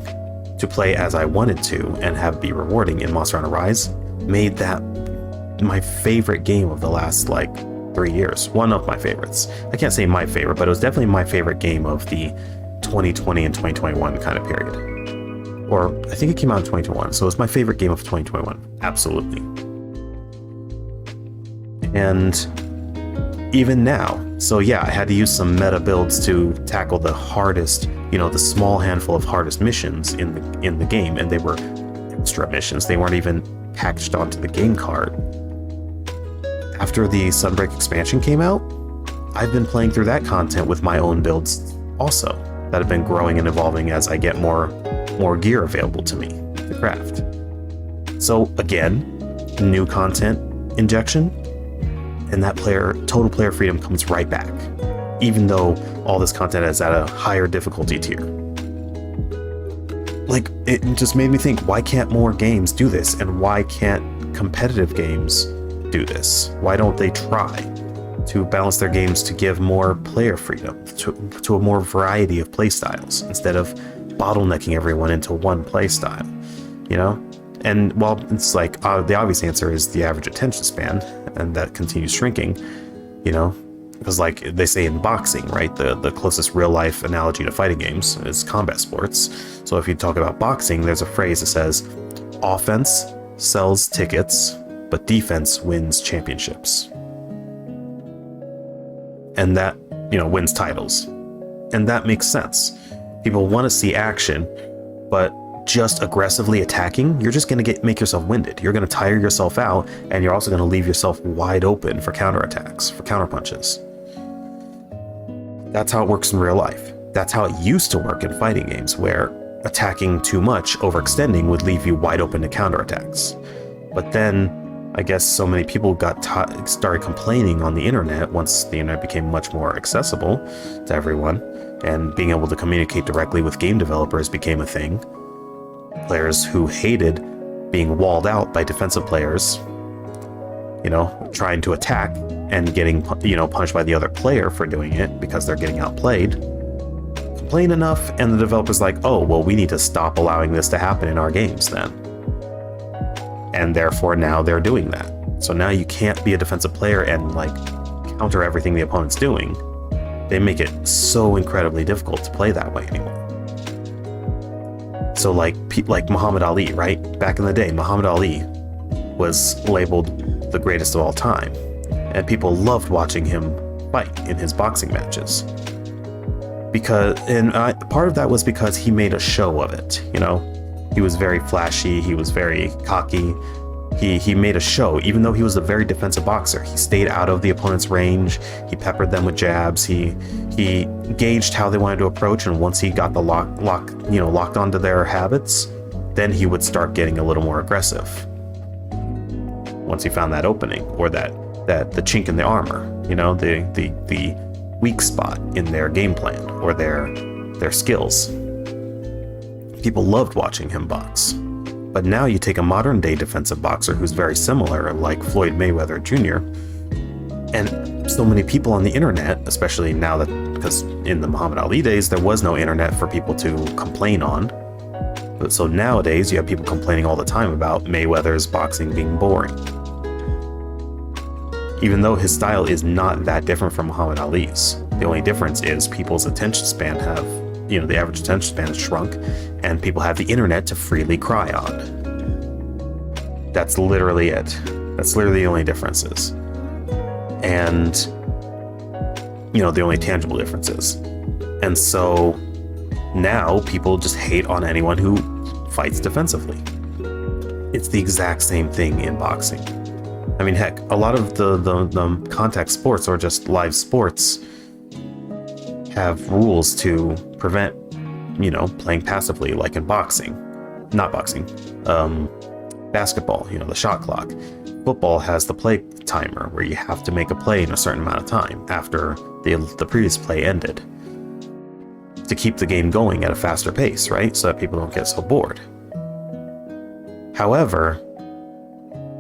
to play as I wanted to and be rewarding in Monster Hunter Rise made that my favorite game of the last 3 years. One of my favorites. I can't say my favorite, but it was definitely my favorite game of the 2020 and 2021 kind of period. Or I think it came out in 2021, so it's my favorite game of 2021. Absolutely. And even now, so yeah, I had to use some meta builds to tackle the hardest, the small handful of hardest missions in the game, and they were extra missions. They weren't even packaged onto the game card. After the Sunbreak expansion came out, I've been playing through that content with my own builds also, that have been growing and evolving as I get more gear available to me to craft. So again, new content injection, and that total player freedom comes right back, even though all this content is at a higher difficulty tier. It just made me think, why can't more games do this? And why can't competitive games do this? Why don't they try to balance their games to give more player freedom, to a more variety of playstyles, instead of bottlenecking everyone into one playstyle, And while it's the obvious answer is the average attention span, and that continues shrinking, because they say in boxing, right, the closest real life analogy to fighting games is combat sports. So if you talk about boxing, there's a phrase that says, offense sells tickets, but defense wins championships. And that, wins titles. And that makes sense. People want to see action, but just aggressively attacking, you're just going to make yourself winded. You're going to tire yourself out, and you're also going to leave yourself wide open for counterattacks, for counterpunches. That's how it works in real life. That's how it used to work in fighting games, where attacking too much, overextending, would leave you wide open to counterattacks. But then, I guess so many people started complaining on the internet once the internet became much more accessible to everyone, and being able to communicate directly with game developers became a thing. Players who hated being walled out by defensive players, trying to attack and getting, punished by the other player for doing it because they're getting outplayed, complain enough, and the developer's like, oh, well, we need to stop allowing this to happen in our games then. And therefore now they're doing that. So now you can't be a defensive player and counter everything the opponent's doing. They make it so incredibly difficult to play that way anymore. So like Muhammad Ali, right? Back in the day, Muhammad Ali was labeled the greatest of all time, and people loved watching him fight in his boxing matches. Part of that was because he made a show of it, He was very flashy, he was very cocky. He made a show, even though he was a very defensive boxer. He stayed out of the opponent's range, he peppered them with jabs, he gauged how they wanted to approach, and once he got the locked onto their habits, then he would start getting a little more aggressive. Once he found that opening, or that the chink in the armor, the weak spot in their game plan or their skills. People loved watching him box. But now you take a modern day defensive boxer who's very similar, like Floyd Mayweather Jr., and so many people on the internet, especially now because in the Muhammad Ali days, there was no internet for people to complain on. But so nowadays, you have people complaining all the time about Mayweather's boxing being boring. Even though his style is not that different from Muhammad Ali's. The only difference is people's attention span the average attention span has shrunk, and people have the internet to freely cry on. That's literally it. That's literally the only differences. And, the only tangible differences. And so now people just hate on anyone who fights defensively. It's the exact same thing in boxing. I mean, heck, a lot of the contact sports or just live sports have rules to prevent, playing passively, like in basketball, the shot clock. Football has the play timer where you have to make a play in a certain amount of time after the previous play ended to keep the game going at a faster pace, right? So that people don't get so bored. However,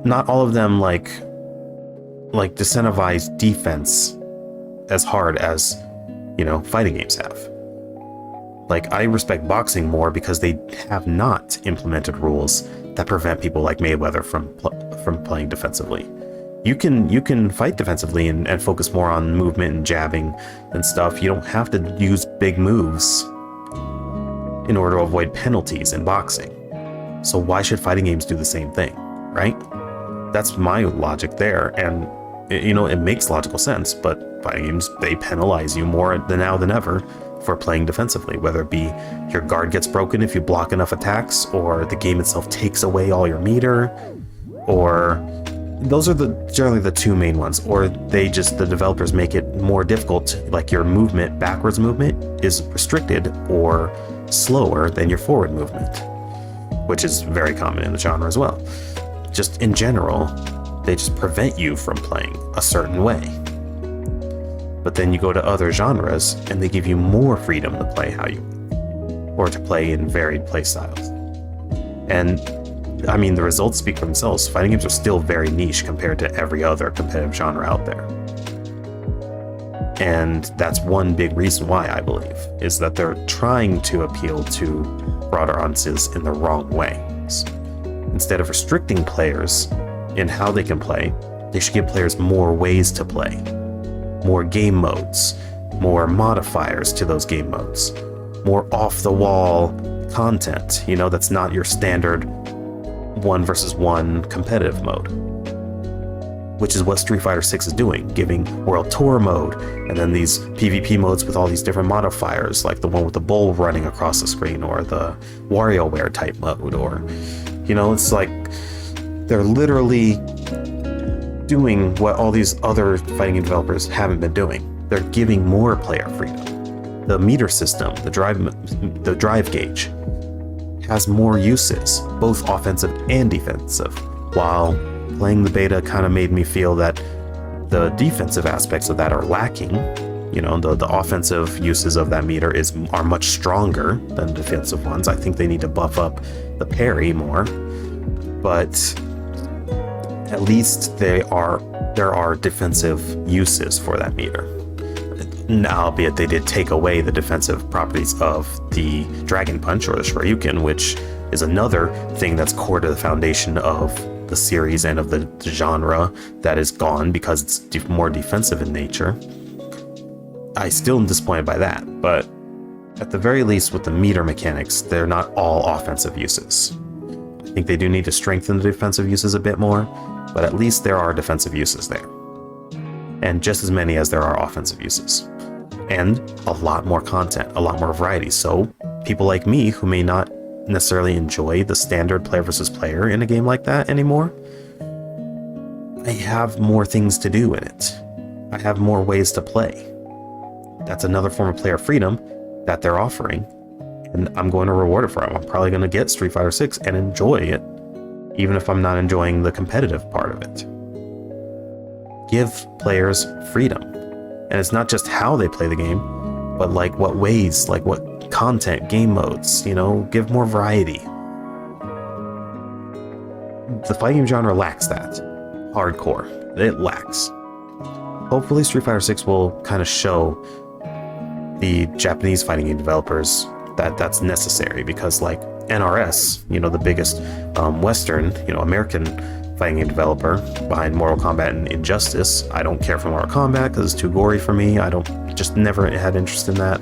not all of them disincentivize defense as hard as fighting games have. I respect boxing more because they have not implemented rules that prevent people like Mayweather from playing defensively. You can fight defensively and focus more on movement and jabbing and stuff. You don't have to use big moves in order to avoid penalties in boxing. So why should fighting games do the same thing, right? That's my logic there, and it makes logical sense, but fighting games, they penalize you more now than ever for playing defensively, whether it be your guard gets broken if you block enough attacks, or the game itself takes away all your meter, or those are generally the two main ones, or the developers make it more difficult, like your backwards movement is restricted or slower than your forward movement, which is very common in the genre as well. Just in general, they just prevent you from playing a certain way. But then you go to other genres and they give you more freedom to play how you want, or to play in varied play styles. And I mean, the results speak for themselves. Fighting games are still very niche compared to every other competitive genre out there. And that's one big reason why, I believe, is that they're trying to appeal to broader audiences in the wrong ways. Instead of restricting players in how they can play, they should give players more ways to play, more game modes, more modifiers to those game modes, more off-the-wall content, that's not your standard 1 versus 1 competitive mode. which is what Street Fighter 6 is doing, giving World Tour mode, and then these PvP modes with all these different modifiers, like the one with the bull running across the screen, or the WarioWare type mode, or, it's like they're literally doing what all these other fighting game developers haven't been doing. They're giving more player freedom. The meter system, the drive gauge, has more uses, both offensive and defensive, while playing the beta kind of made me feel that the defensive aspects of that are lacking. The offensive uses of that meter are much stronger than the defensive ones. I think they need to buff up the parry more, but at least there are defensive uses for that meter. Albeit they did take away the defensive properties of the Dragon Punch or the Shoryuken, which is another thing that's core to the foundation of the series and of the genre that is gone because it's more defensive in nature. I still am disappointed by that, but at the very least with the meter mechanics, they're not all offensive uses. I think they do need to strengthen the defensive uses a bit more, but at least there are defensive uses there. And just as many as there are offensive uses. And a lot more content, a lot more variety. So people like me who may not necessarily enjoy the standard player versus player in a game like that anymore, I have more things to do in it. I have more ways to play. That's another form of player freedom that they're offering, and I'm going to reward it for it. I'm probably going to get Street Fighter 6 and enjoy it, even if I'm not enjoying the competitive part of it. Give players freedom. And it's not just how they play the game, but like what ways, like what content, game modes, give more variety. The fighting game genre lacks that. Hardcore. It lacks. Hopefully Street Fighter 6 will kind of show the Japanese fighting game developers that that's necessary, because like NRS, the biggest Western, American fighting game developer behind Mortal Kombat and Injustice. I don't care for Mortal Kombat because it's too gory for me. I just never had interest in that.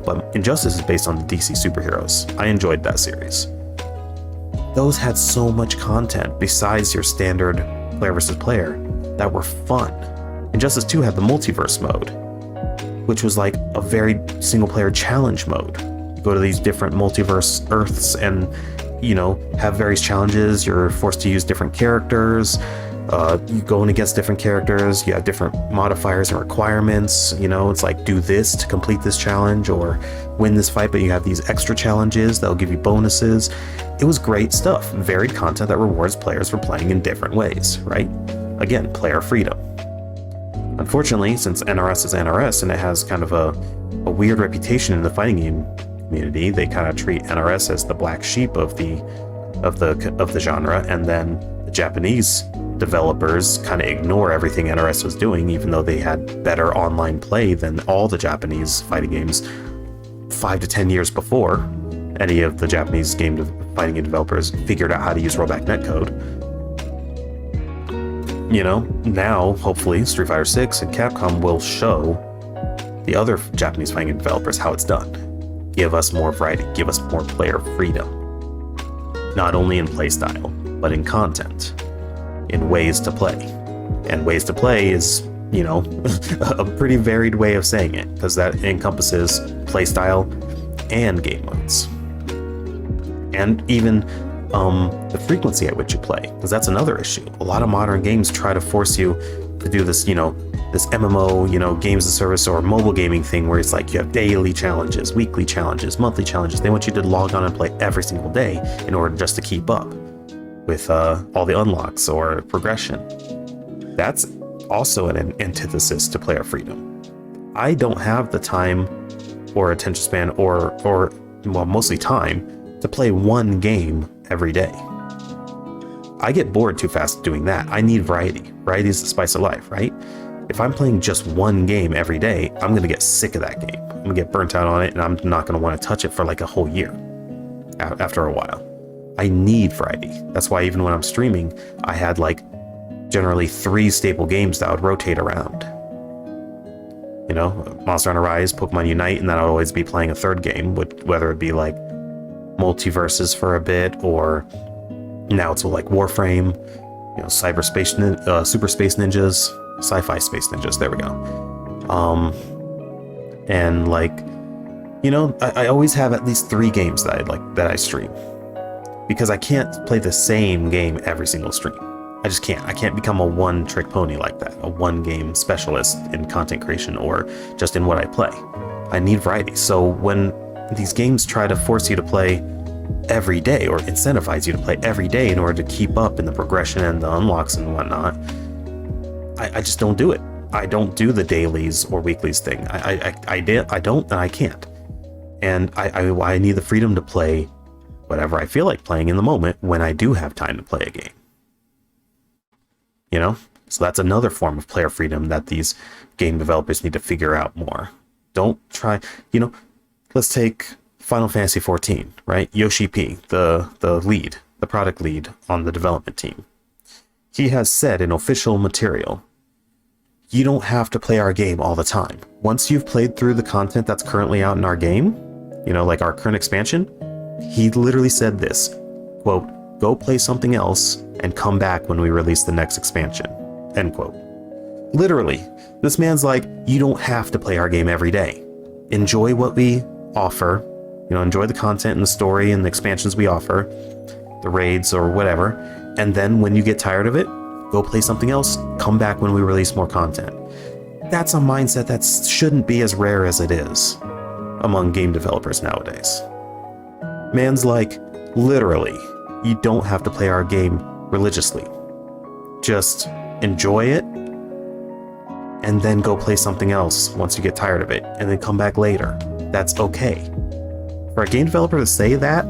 But Injustice is based on the DC superheroes. I enjoyed that series. Those had so much content besides your standard player versus player that were fun. Injustice 2 had the multiverse mode, which was like a very single player challenge mode. You go to these different multiverse Earths and have various challenges. You're forced to use different characters. You go in against different characters. You have different modifiers and requirements. It's like do this to complete this challenge or win this fight, but you have these extra challenges that'll give you bonuses. It was great stuff. Varied content that rewards players for playing in different ways, right? Again, player freedom. Unfortunately, since NRS is NRS and it has kind of a weird reputation in the fighting game community, they kind of treat NRS as the black sheep of the genre, and then the Japanese developers kind of ignore everything NRS was doing, even though they had better online play than all the Japanese fighting games 5 to 10 years before any of the Japanese fighting game developers figured out how to use rollback netcode. Now hopefully Street Fighter 6 and Capcom will show the other Japanese fighting game developers how it's done. Give us more variety, give us more player freedom. Not only in playstyle, but in content, in ways to play. And ways to play is, a pretty varied way of saying it, because that encompasses playstyle and game modes. And even the frequency at which you play, because that's another issue. A lot of modern games try to force you to do this, this MMO, games as a service or mobile gaming thing where it's like you have daily challenges, weekly challenges, monthly challenges. They want you to log on and play every single day in order just to keep up with all the unlocks or progression. That's also an antithesis to player freedom. I don't have the time or attention span or mostly time to play one game every day. I get bored too fast doing that. I need variety. Variety is the spice of life, right? If I'm playing just one game every day, I'm going to get sick of that game. I'm going to get burnt out on it, and I'm not going to want to touch it for like a whole year after a while. I need variety. That's why even when I'm streaming, I had like generally 3 staple games that I would rotate around. Monster Hunter Rise, Pokemon Unite, and then I'd always be playing a third game, whether it be like multiverses for a bit, or now it's like Warframe, Super Space Ninjas, Sci-Fi Space Ninjas. There we go. And like, I always have at least 3 games that I stream, because I can't play the same game every single stream. I just can't. I can't become a one-trick pony like that, a one-game specialist in content creation or just in what I play. I need variety. So when these games try to force you to play every day or incentivize you to play every day in order to keep up in the progression and the unlocks and whatnot, I just don't do it. I don't do the dailies or weeklies thing. I don't, and I can't. And I need the freedom to play whatever I feel like playing in the moment when I do have time to play a game. So that's another form of player freedom that these game developers need to figure out more. Don't try, let's take Final Fantasy XIV, right? Yoshi P, the product lead on the development team. He has said in official material, you don't have to play our game all the time. Once you've played through the content that's currently out in our game, like our current expansion, he literally said this, quote, "Go play something else and come back when we release the next expansion," end quote. Literally, this man's like, you don't have to play our game every day. Enjoy what we offer, enjoy the content and the story and the expansions we offer, the raids or whatever, and then when you get tired of it, go play something else, come back when we release more content. That's a mindset that shouldn't be as rare as it is among game developers nowadays. Man's like, literally, you don't have to play our game religiously. Just enjoy it, and then go play something else once you get tired of it, and then come back later. That's okay. For a game developer to say that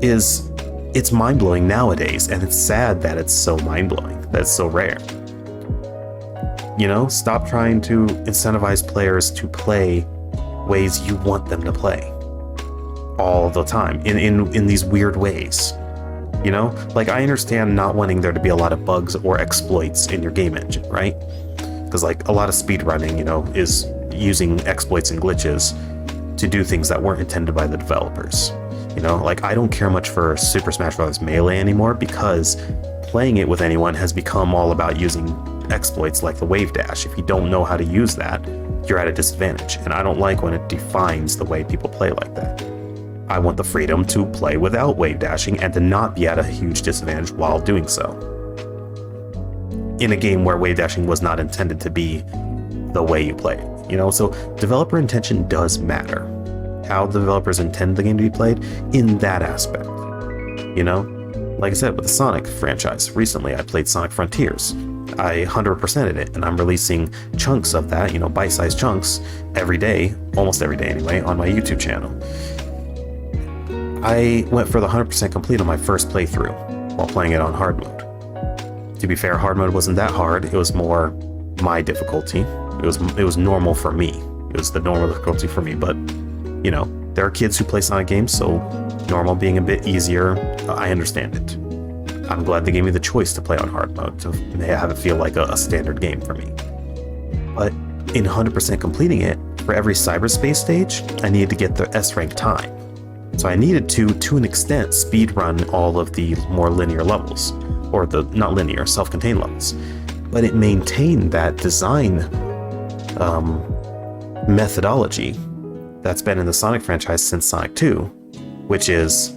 it's mind-blowing nowadays, and it's sad that it's so mind-blowing, that it's so rare. Stop trying to incentivize players to play ways you want them to play all the time, in these weird ways. Like, I understand not wanting there to be a lot of bugs or exploits in your game engine, right? Because like a lot of speedrunning, is using exploits and glitches to do things that weren't intended by the developers. Like, I don't care much for Super Smash Bros. Melee anymore, because playing it with anyone has become all about using exploits like the wave dash. If you don't know how to use that, you're at a disadvantage, and I don't like when it defines the way people play like that. I want the freedom to play without wave dashing and to not be at a huge disadvantage while doing so, in a game where wave dashing was not intended to be the way you play it. So developer intention does matter. How the developers intend the game to be played in that aspect. Like I said, with the Sonic franchise, recently I played Sonic Frontiers. I 100%ed it, and I'm releasing chunks of that, bite-sized chunks, every day, almost every day anyway, on my YouTube channel. I went for the 100% complete on my first playthrough while playing it on hard mode. To be fair, hard mode wasn't that hard. It was more my difficulty. It was normal for me. It was the normal difficulty for me, but there are kids who play Sonic games, so normal being a bit easier, I understand it. I'm glad they gave me the choice to play on hard mode, to have it feel like a standard game for me. But in 100% completing it, for every cyberspace stage, I needed to get the S rank time. So I needed to an extent, speedrun all of the more linear levels, or the not linear, self-contained levels. But it maintained that design methodology that's been in the Sonic franchise since Sonic 2, which is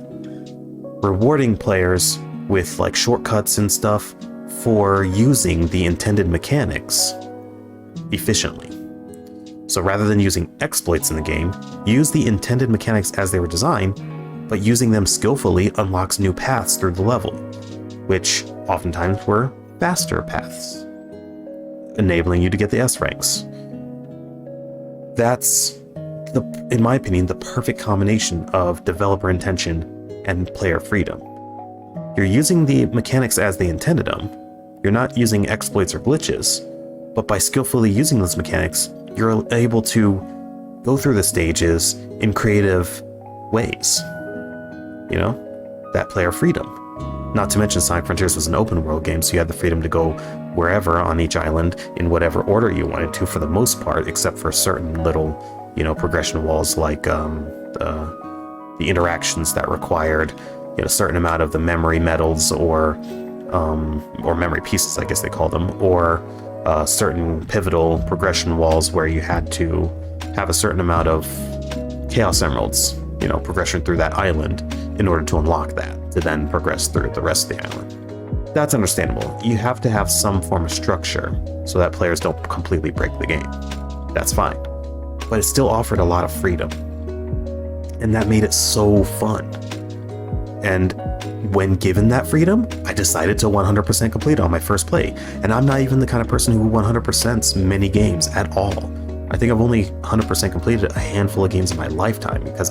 rewarding players with like shortcuts and stuff for using the intended mechanics efficiently. So rather than using exploits in the game, use the intended mechanics as they were designed, but using them skillfully unlocks new paths through the level, which oftentimes were faster paths, enabling you to get the S ranks. That's, in my opinion, the perfect combination of developer intention and player freedom. You're using the mechanics as they intended them. You're not using exploits or glitches, but by skillfully using those mechanics, you're able to go through the stages in creative ways. That player freedom. Not to mention Sonic Frontiers was an open world game, so you had the freedom to go wherever on each island in whatever order you wanted to, for the most part, except for certain little, progression walls, like the interactions that required a certain amount of the memory medals or or memory pieces, I guess they call them, or certain pivotal progression walls where you had to have a certain amount of Chaos Emeralds, progression through that island in order to unlock that, to then progress through the rest of the island. That's understandable. You have to have some form of structure so that players don't completely break the game. That's fine. But it still offered a lot of freedom. And that made it so fun. And when given that freedom, I decided to 100% complete it on my first play. And I'm not even the kind of person who 100%s many games at all. I think I've only 100% completed a handful of games in my lifetime because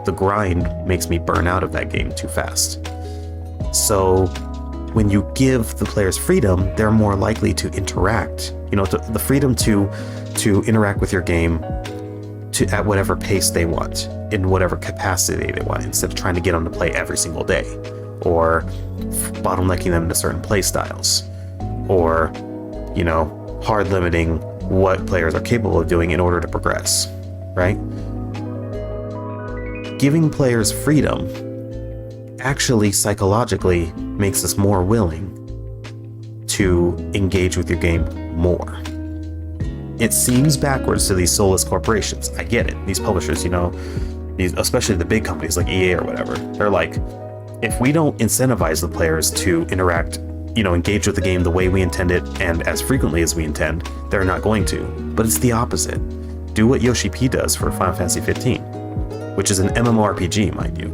the grind makes me burn out of that game too fast. So when you give the players freedom, they're more likely to interact. The freedom to interact with your game at whatever pace they want, in whatever capacity they want, instead of trying to get them to play every single day, or bottlenecking them into certain play styles, or hard limiting what players are capable of doing in order to progress, right? Giving players freedom actually psychologically makes us more willing to engage with your game more. It seems backwards to these soulless corporations. I get it. These publishers, especially the big companies like EA or whatever, they're like, if we don't incentivize the players to interact, engage with the game the way we intend it and as frequently as we intend, they're not going to. But it's the opposite. Do what Yoshi P does for Final Fantasy 15, which is an MMORPG, mind you,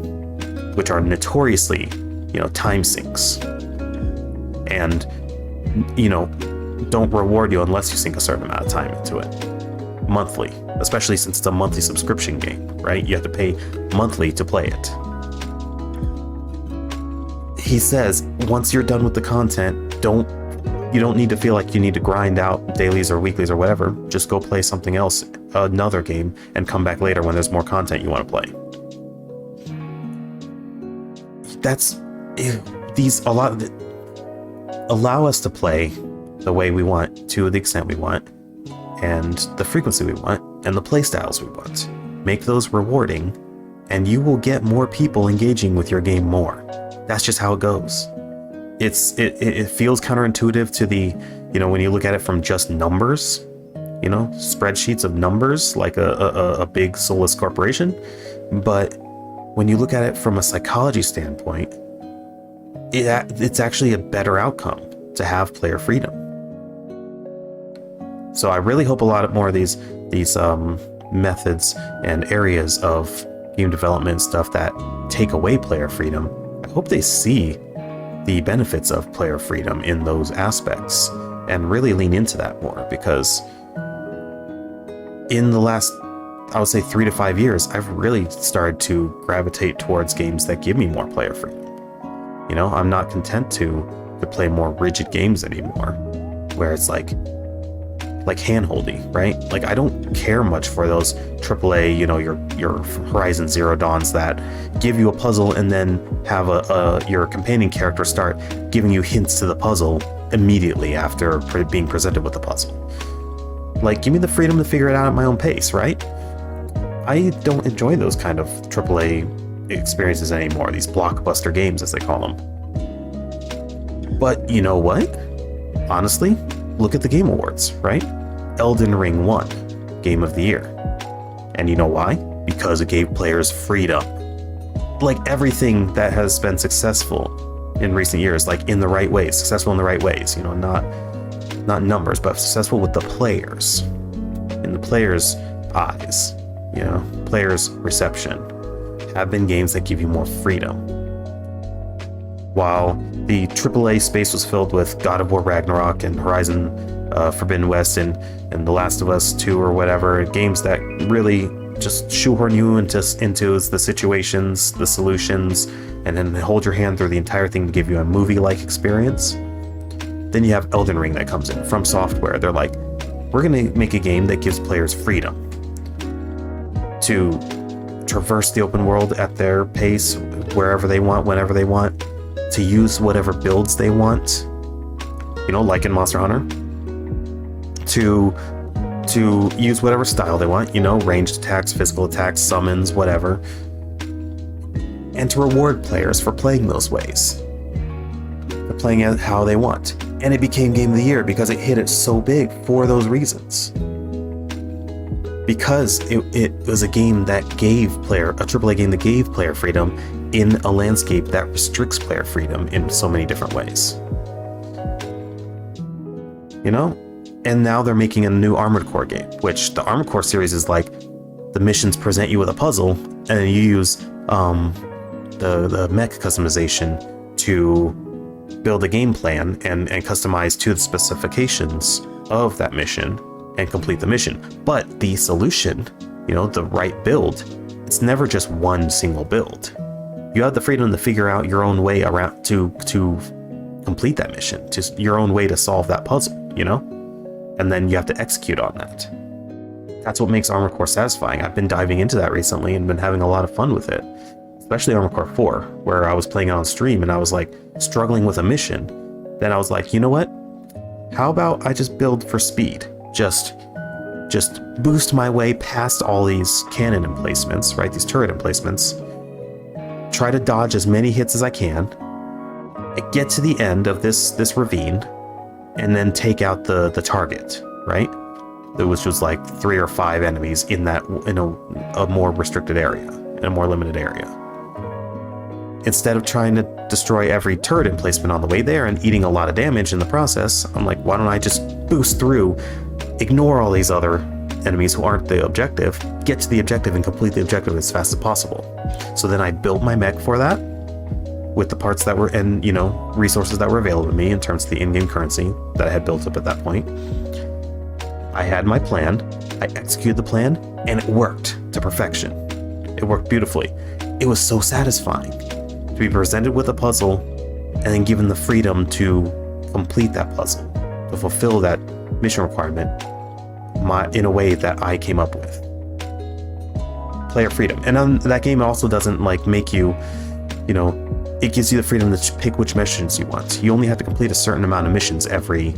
which are notoriously, time sinks. And, don't reward you unless you sink a certain amount of time into it. Monthly, especially since it's a monthly subscription game, right? You have to pay monthly to play it. He says, once you're done with the content, you don't need to feel like you need to grind out dailies or weeklies or whatever. Just go play something else, another game, and come back later when there's more content you want to play. Allow us to play the way we want, to the extent we want, and the frequency we want, and the play styles we want. Make those rewarding, and you will get more people engaging with your game more. That's just how it goes. It feels counterintuitive to the, when you look at it from just numbers, spreadsheets of numbers, like a big soulless corporation. But when you look at it from a psychology standpoint, it's actually a better outcome to have player freedom. So I really hope a lot more of these methods and areas of game development stuff that take away player freedom, I hope they see the benefits of player freedom in those aspects and really lean into that more, because in the last, I would say 3 to 5 years, I've really started to gravitate towards games that give me more player freedom. I'm not content to play more rigid games anymore, where it's like hand-holdy, right? Like, I don't care much for those AAA, your Horizon Zero Dawns that give you a puzzle and then have your companion character start giving you hints to the puzzle immediately after being presented with the puzzle. Like, give me the freedom to figure it out at my own pace, right? I don't enjoy those kind of AAA experiences anymore, these blockbuster games as they call them. But you know what? Honestly, look at the Game Awards, right? Elden Ring won Game of the Year. And you know why? Because it gave players freedom. Like everything that has been successful in recent years, like in the right ways, successful in the right ways, not numbers, but successful with the players, in the players' eyes, players' reception, have been games that give you more freedom. While the AAA space was filled with God of War Ragnarok and Horizon Forbidden West and The Last of Us 2 or whatever, games that really just shoehorn you into the situations, the solutions, and then hold your hand through the entire thing to give you a movie-like experience. Then you have Elden Ring that comes in from Software. They're like, we're going to make a game that gives players freedom to traverse the open world at their pace, wherever they want, whenever they want, to use whatever builds they want, like in Monster Hunter, to use whatever style they want, ranged attacks, physical attacks, summons, whatever, and to reward players for playing those ways. The playing it how they want. And it became Game of the Year because it hit it so big for those reasons. Because it was a game that gave a AAA game that gave player freedom in a landscape that restricts player freedom in so many different ways. You know? And now they're making a new Armored Core game, which the Armored Core series is like the missions present you with a puzzle, and you use the mech customization to build a game plan and customize to the specifications of that mission and complete the mission. But the solution, you know, the right build, it's never just one single build. You have the freedom to figure out your own way around to complete that mission, just your own way to solve that puzzle, you know? And then you have to execute on that. That's what makes Armored Core satisfying. I've been diving into that recently and been having a lot of fun with it. Especially Armored Core 4, where I was playing it on stream and I was like struggling with a mission. Then I was like, you know what? How about I just build for speed? Just boost my way past all these cannon emplacements, right? These turret emplacements. Try to dodge as many hits as I can. Get to the end of this ravine, and then take out the target, right? Which was like 3 or 5 enemies in a more restricted area, in a more limited area. Instead of trying to destroy every turret emplacement on the way there and eating a lot of damage in the process, I'm like, why don't I just boost through, ignore all these other enemies who aren't the objective, get to the objective and complete the objective as fast as possible. So then I built my mech for that with the parts that were, and, you know, resources that were available to me in terms of the in-game currency that I had built up at that point. I had my plan, I executed the plan, and it worked to perfection. It worked beautifully. It was so satisfying to be presented with a puzzle and then given the freedom to complete that puzzle, to fulfill that mission requirement in a way that I came up with. Player freedom. And that game also doesn't like make you, you know, it gives you the freedom to pick which missions you want. You only have to complete a certain amount of missions every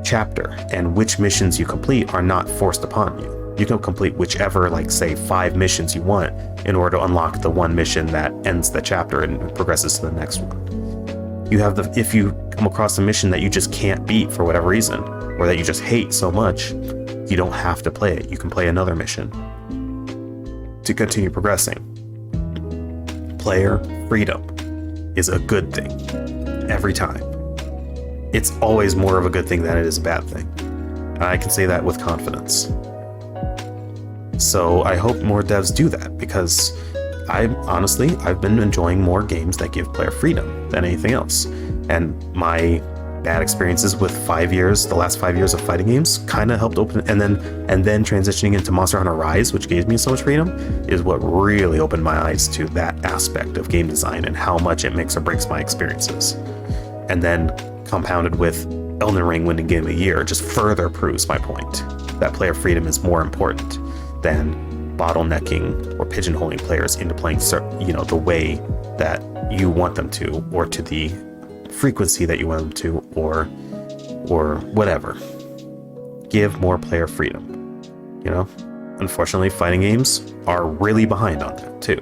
chapter, and which missions you complete are not forced upon you. You can complete whichever, like, say, 5 missions you want in order to unlock the one mission that ends the chapter and progresses to the next one. You have if you come across a mission that you just can't beat for whatever reason, or that you just hate so much, you don't have to play it. You can play another mission to continue progressing. Player freedom is a good thing every time. It's always more of a good thing than it is a bad thing. And I can say that with confidence. So I hope more devs do that, because I've been enjoying more games that give player freedom than anything else. And my bad experiences with the last 5 years of fighting games kind of helped open, and then transitioning into Monster Hunter Rise, which gave me so much freedom, is what really opened my eyes to that aspect of game design and how much it makes or breaks my experiences. And then compounded with Elden Ring winning Game of the Year just further proves my point that player freedom is more important than bottlenecking or pigeonholing players into playing, you know, the way that you want them to, or to the frequency that you want them to, or whatever. Give more player freedom. You know, unfortunately, fighting games are really behind on that too.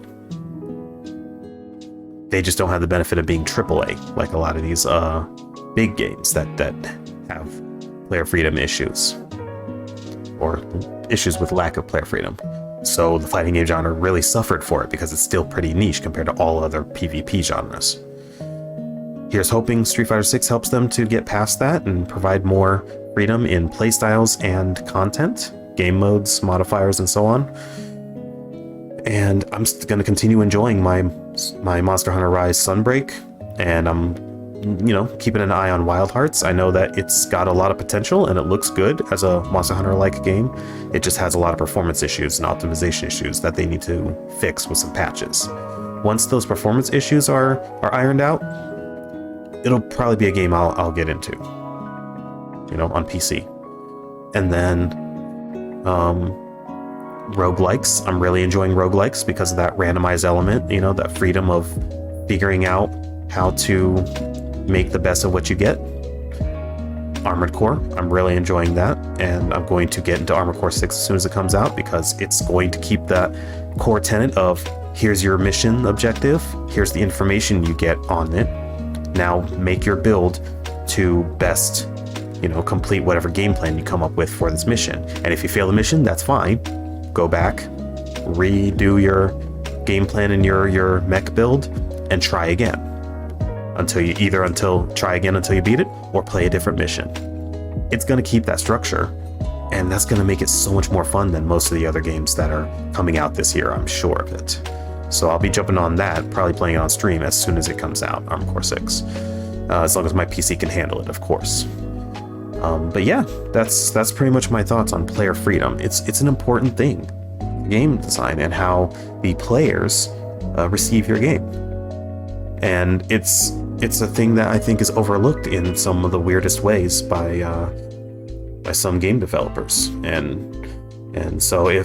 They just don't have the benefit of being AAA like a lot of these big games that have player freedom issues, or issues with lack of player freedom. So the fighting game genre really suffered for it because it's still pretty niche compared to all other PvP genres. Here's hoping Street Fighter 6 helps them to get past that and provide more freedom in playstyles and content, game modes, modifiers, and so on. And I'm going to continue enjoying my Monster Hunter Rise Sunbreak, and I'm, you know, keeping an eye on Wild Hearts. I know that it's got a lot of potential and it looks good as a Monster Hunter-like game. It just has a lot of performance issues and optimization issues that they need to fix with some patches. Once those performance issues are ironed out, it'll probably be a game I'll get into, you know, on PC. And then roguelikes. I'm really enjoying roguelikes because of that randomized element, you know, that freedom of figuring out how to make the best of what you get. Armored Core, I'm really enjoying that, and I'm going to get into Armored Core 6 as soon as it comes out, because it's going to keep that core tenet of here's your mission objective, here's the information you get on it. Now make your build to best, complete whatever game plan you come up with for this mission. And if you fail the mission, that's fine. Go back, redo your game plan in your mech build, and try again until you beat it, or play a different mission. It's going to keep that structure, and that's going to make it so much more fun than most of the other games that are coming out this year. I'm sure of it. So I'll be jumping on that, probably playing it on stream as soon as it comes out, Armored Core 6. As long as my PC can handle it, of course. But yeah, that's pretty much my thoughts on player freedom. It's an important thing, game design, and how the players receive your game. And it's a thing that I think is overlooked in some of the weirdest ways by some game developers. And so I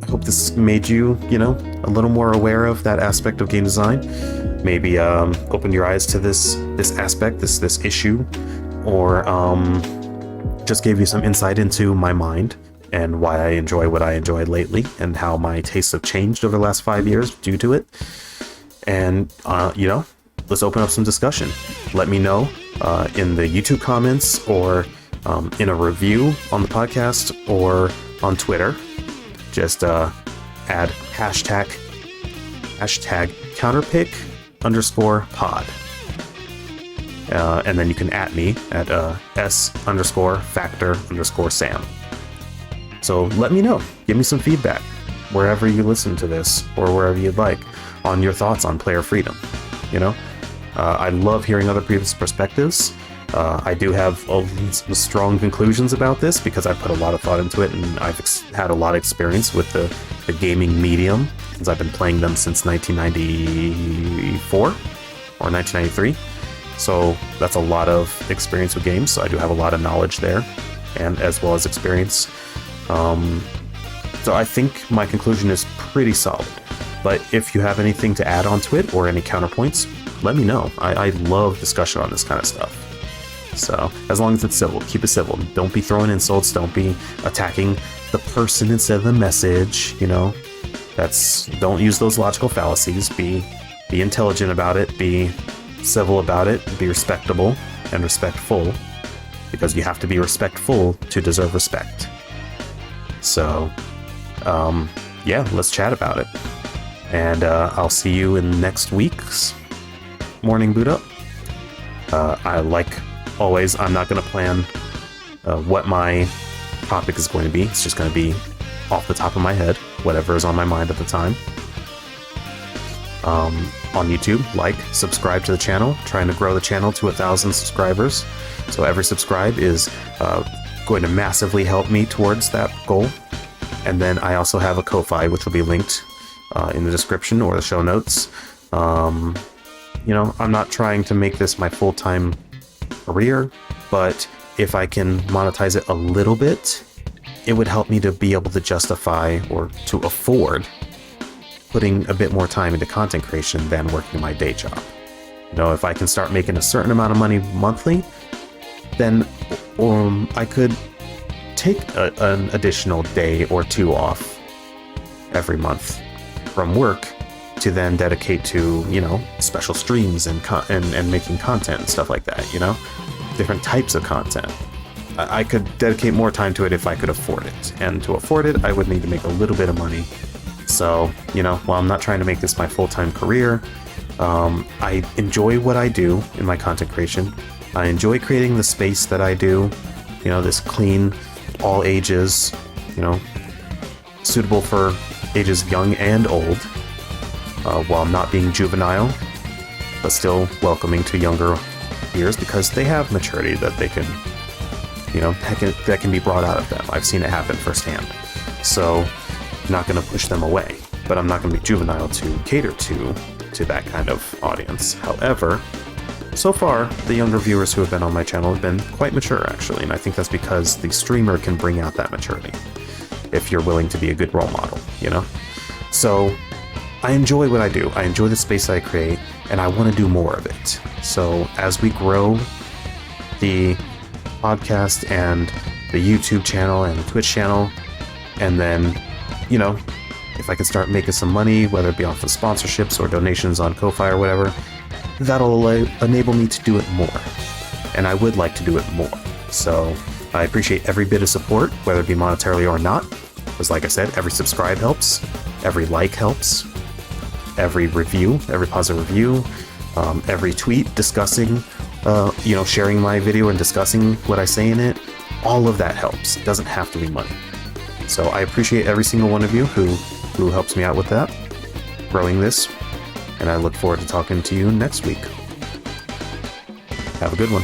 hope this made you, a little more aware of that aspect of game design. Maybe opened your eyes to this aspect, this issue, or just gave you some insight into my mind and why I enjoy what I enjoyed lately, and how my tastes have changed over the last 5 years due to it. And let's open up some discussion. Let me know in the YouTube comments, or in a review on the podcast, or on Twitter. Just add hashtag counterpick_pod. And then you can @ me at s_factor_sam. So let me know. Give me some feedback wherever you listen to this, or wherever you'd like, on your thoughts on player freedom. I love hearing other people's perspectives. I do have some strong conclusions about this because I put a lot of thought into it, and I've had a lot of experience with the gaming medium, since I've been playing them since 1994 or 1993. So that's a lot of experience with games. So I do have a lot of knowledge there, and as well as experience. So I think my conclusion is pretty solid. But if you have anything to add onto it, or any counterpoints, let me know. I love discussion on this kind of stuff. So as long as it's civil, keep it civil. Don't be throwing insults. Don't be attacking the person instead of the message. Don't use those logical fallacies. Be intelligent about it. Be civil about it. Be respectable and respectful, because you have to be respectful to deserve respect. So, yeah, let's chat about it. And I'll see you in next week's Morning Boot Up. Always, I'm not going to plan what my topic is going to be. It's just going to be off the top of my head, whatever is on my mind at the time. On YouTube, subscribe to the channel, trying to grow the channel to 1,000 subscribers. So every subscribe is going to massively help me towards that goal. And then I also have a Ko-Fi, which will be linked in the description or the show notes. I'm not trying to make this my full-time career, but if I can monetize it a little bit, it would help me to be able to justify, or to afford, putting a bit more time into content creation than working my day job. If I can start making a certain amount of money monthly, then I could take an additional day or two off every month from work to then dedicate to, special streams and making content and stuff like that, different types of content. I could dedicate more time to it if I could afford it. And to afford it, I would need to make a little bit of money. So, while I'm not trying to make this my full-time career, I enjoy what I do in my content creation. I enjoy creating the space that I do, this clean, all ages, suitable for ages young and old, while not being juvenile, but still welcoming to younger ears, because they have maturity that they can, that can be brought out of them. I've seen it happen firsthand. So I'm not going to push them away, but I'm not going to be juvenile to cater to that kind of audience. However, so far, the younger viewers who have been on my channel have been quite mature, actually, and I think that's because the streamer can bring out that maturity, if you're willing to be a good role model, So I enjoy what I do. I enjoy the space I create, and I want to do more of it. So as we grow the podcast and the YouTube channel and the Twitch channel, and then, if I can start making some money, whether it be off of sponsorships or donations on Ko-Fi or whatever, that'll enable me to do it more. And I would like to do it more. So I appreciate every bit of support, whether it be monetarily or not. Because like I said, every subscribe helps, every like helps, every review, every positive review, every tweet discussing, sharing my video and discussing what I say in it. All of that helps. It doesn't have to be money. So I appreciate every single one of you who helps me out with that, growing this, and I look forward to talking to you next week. Have a good one.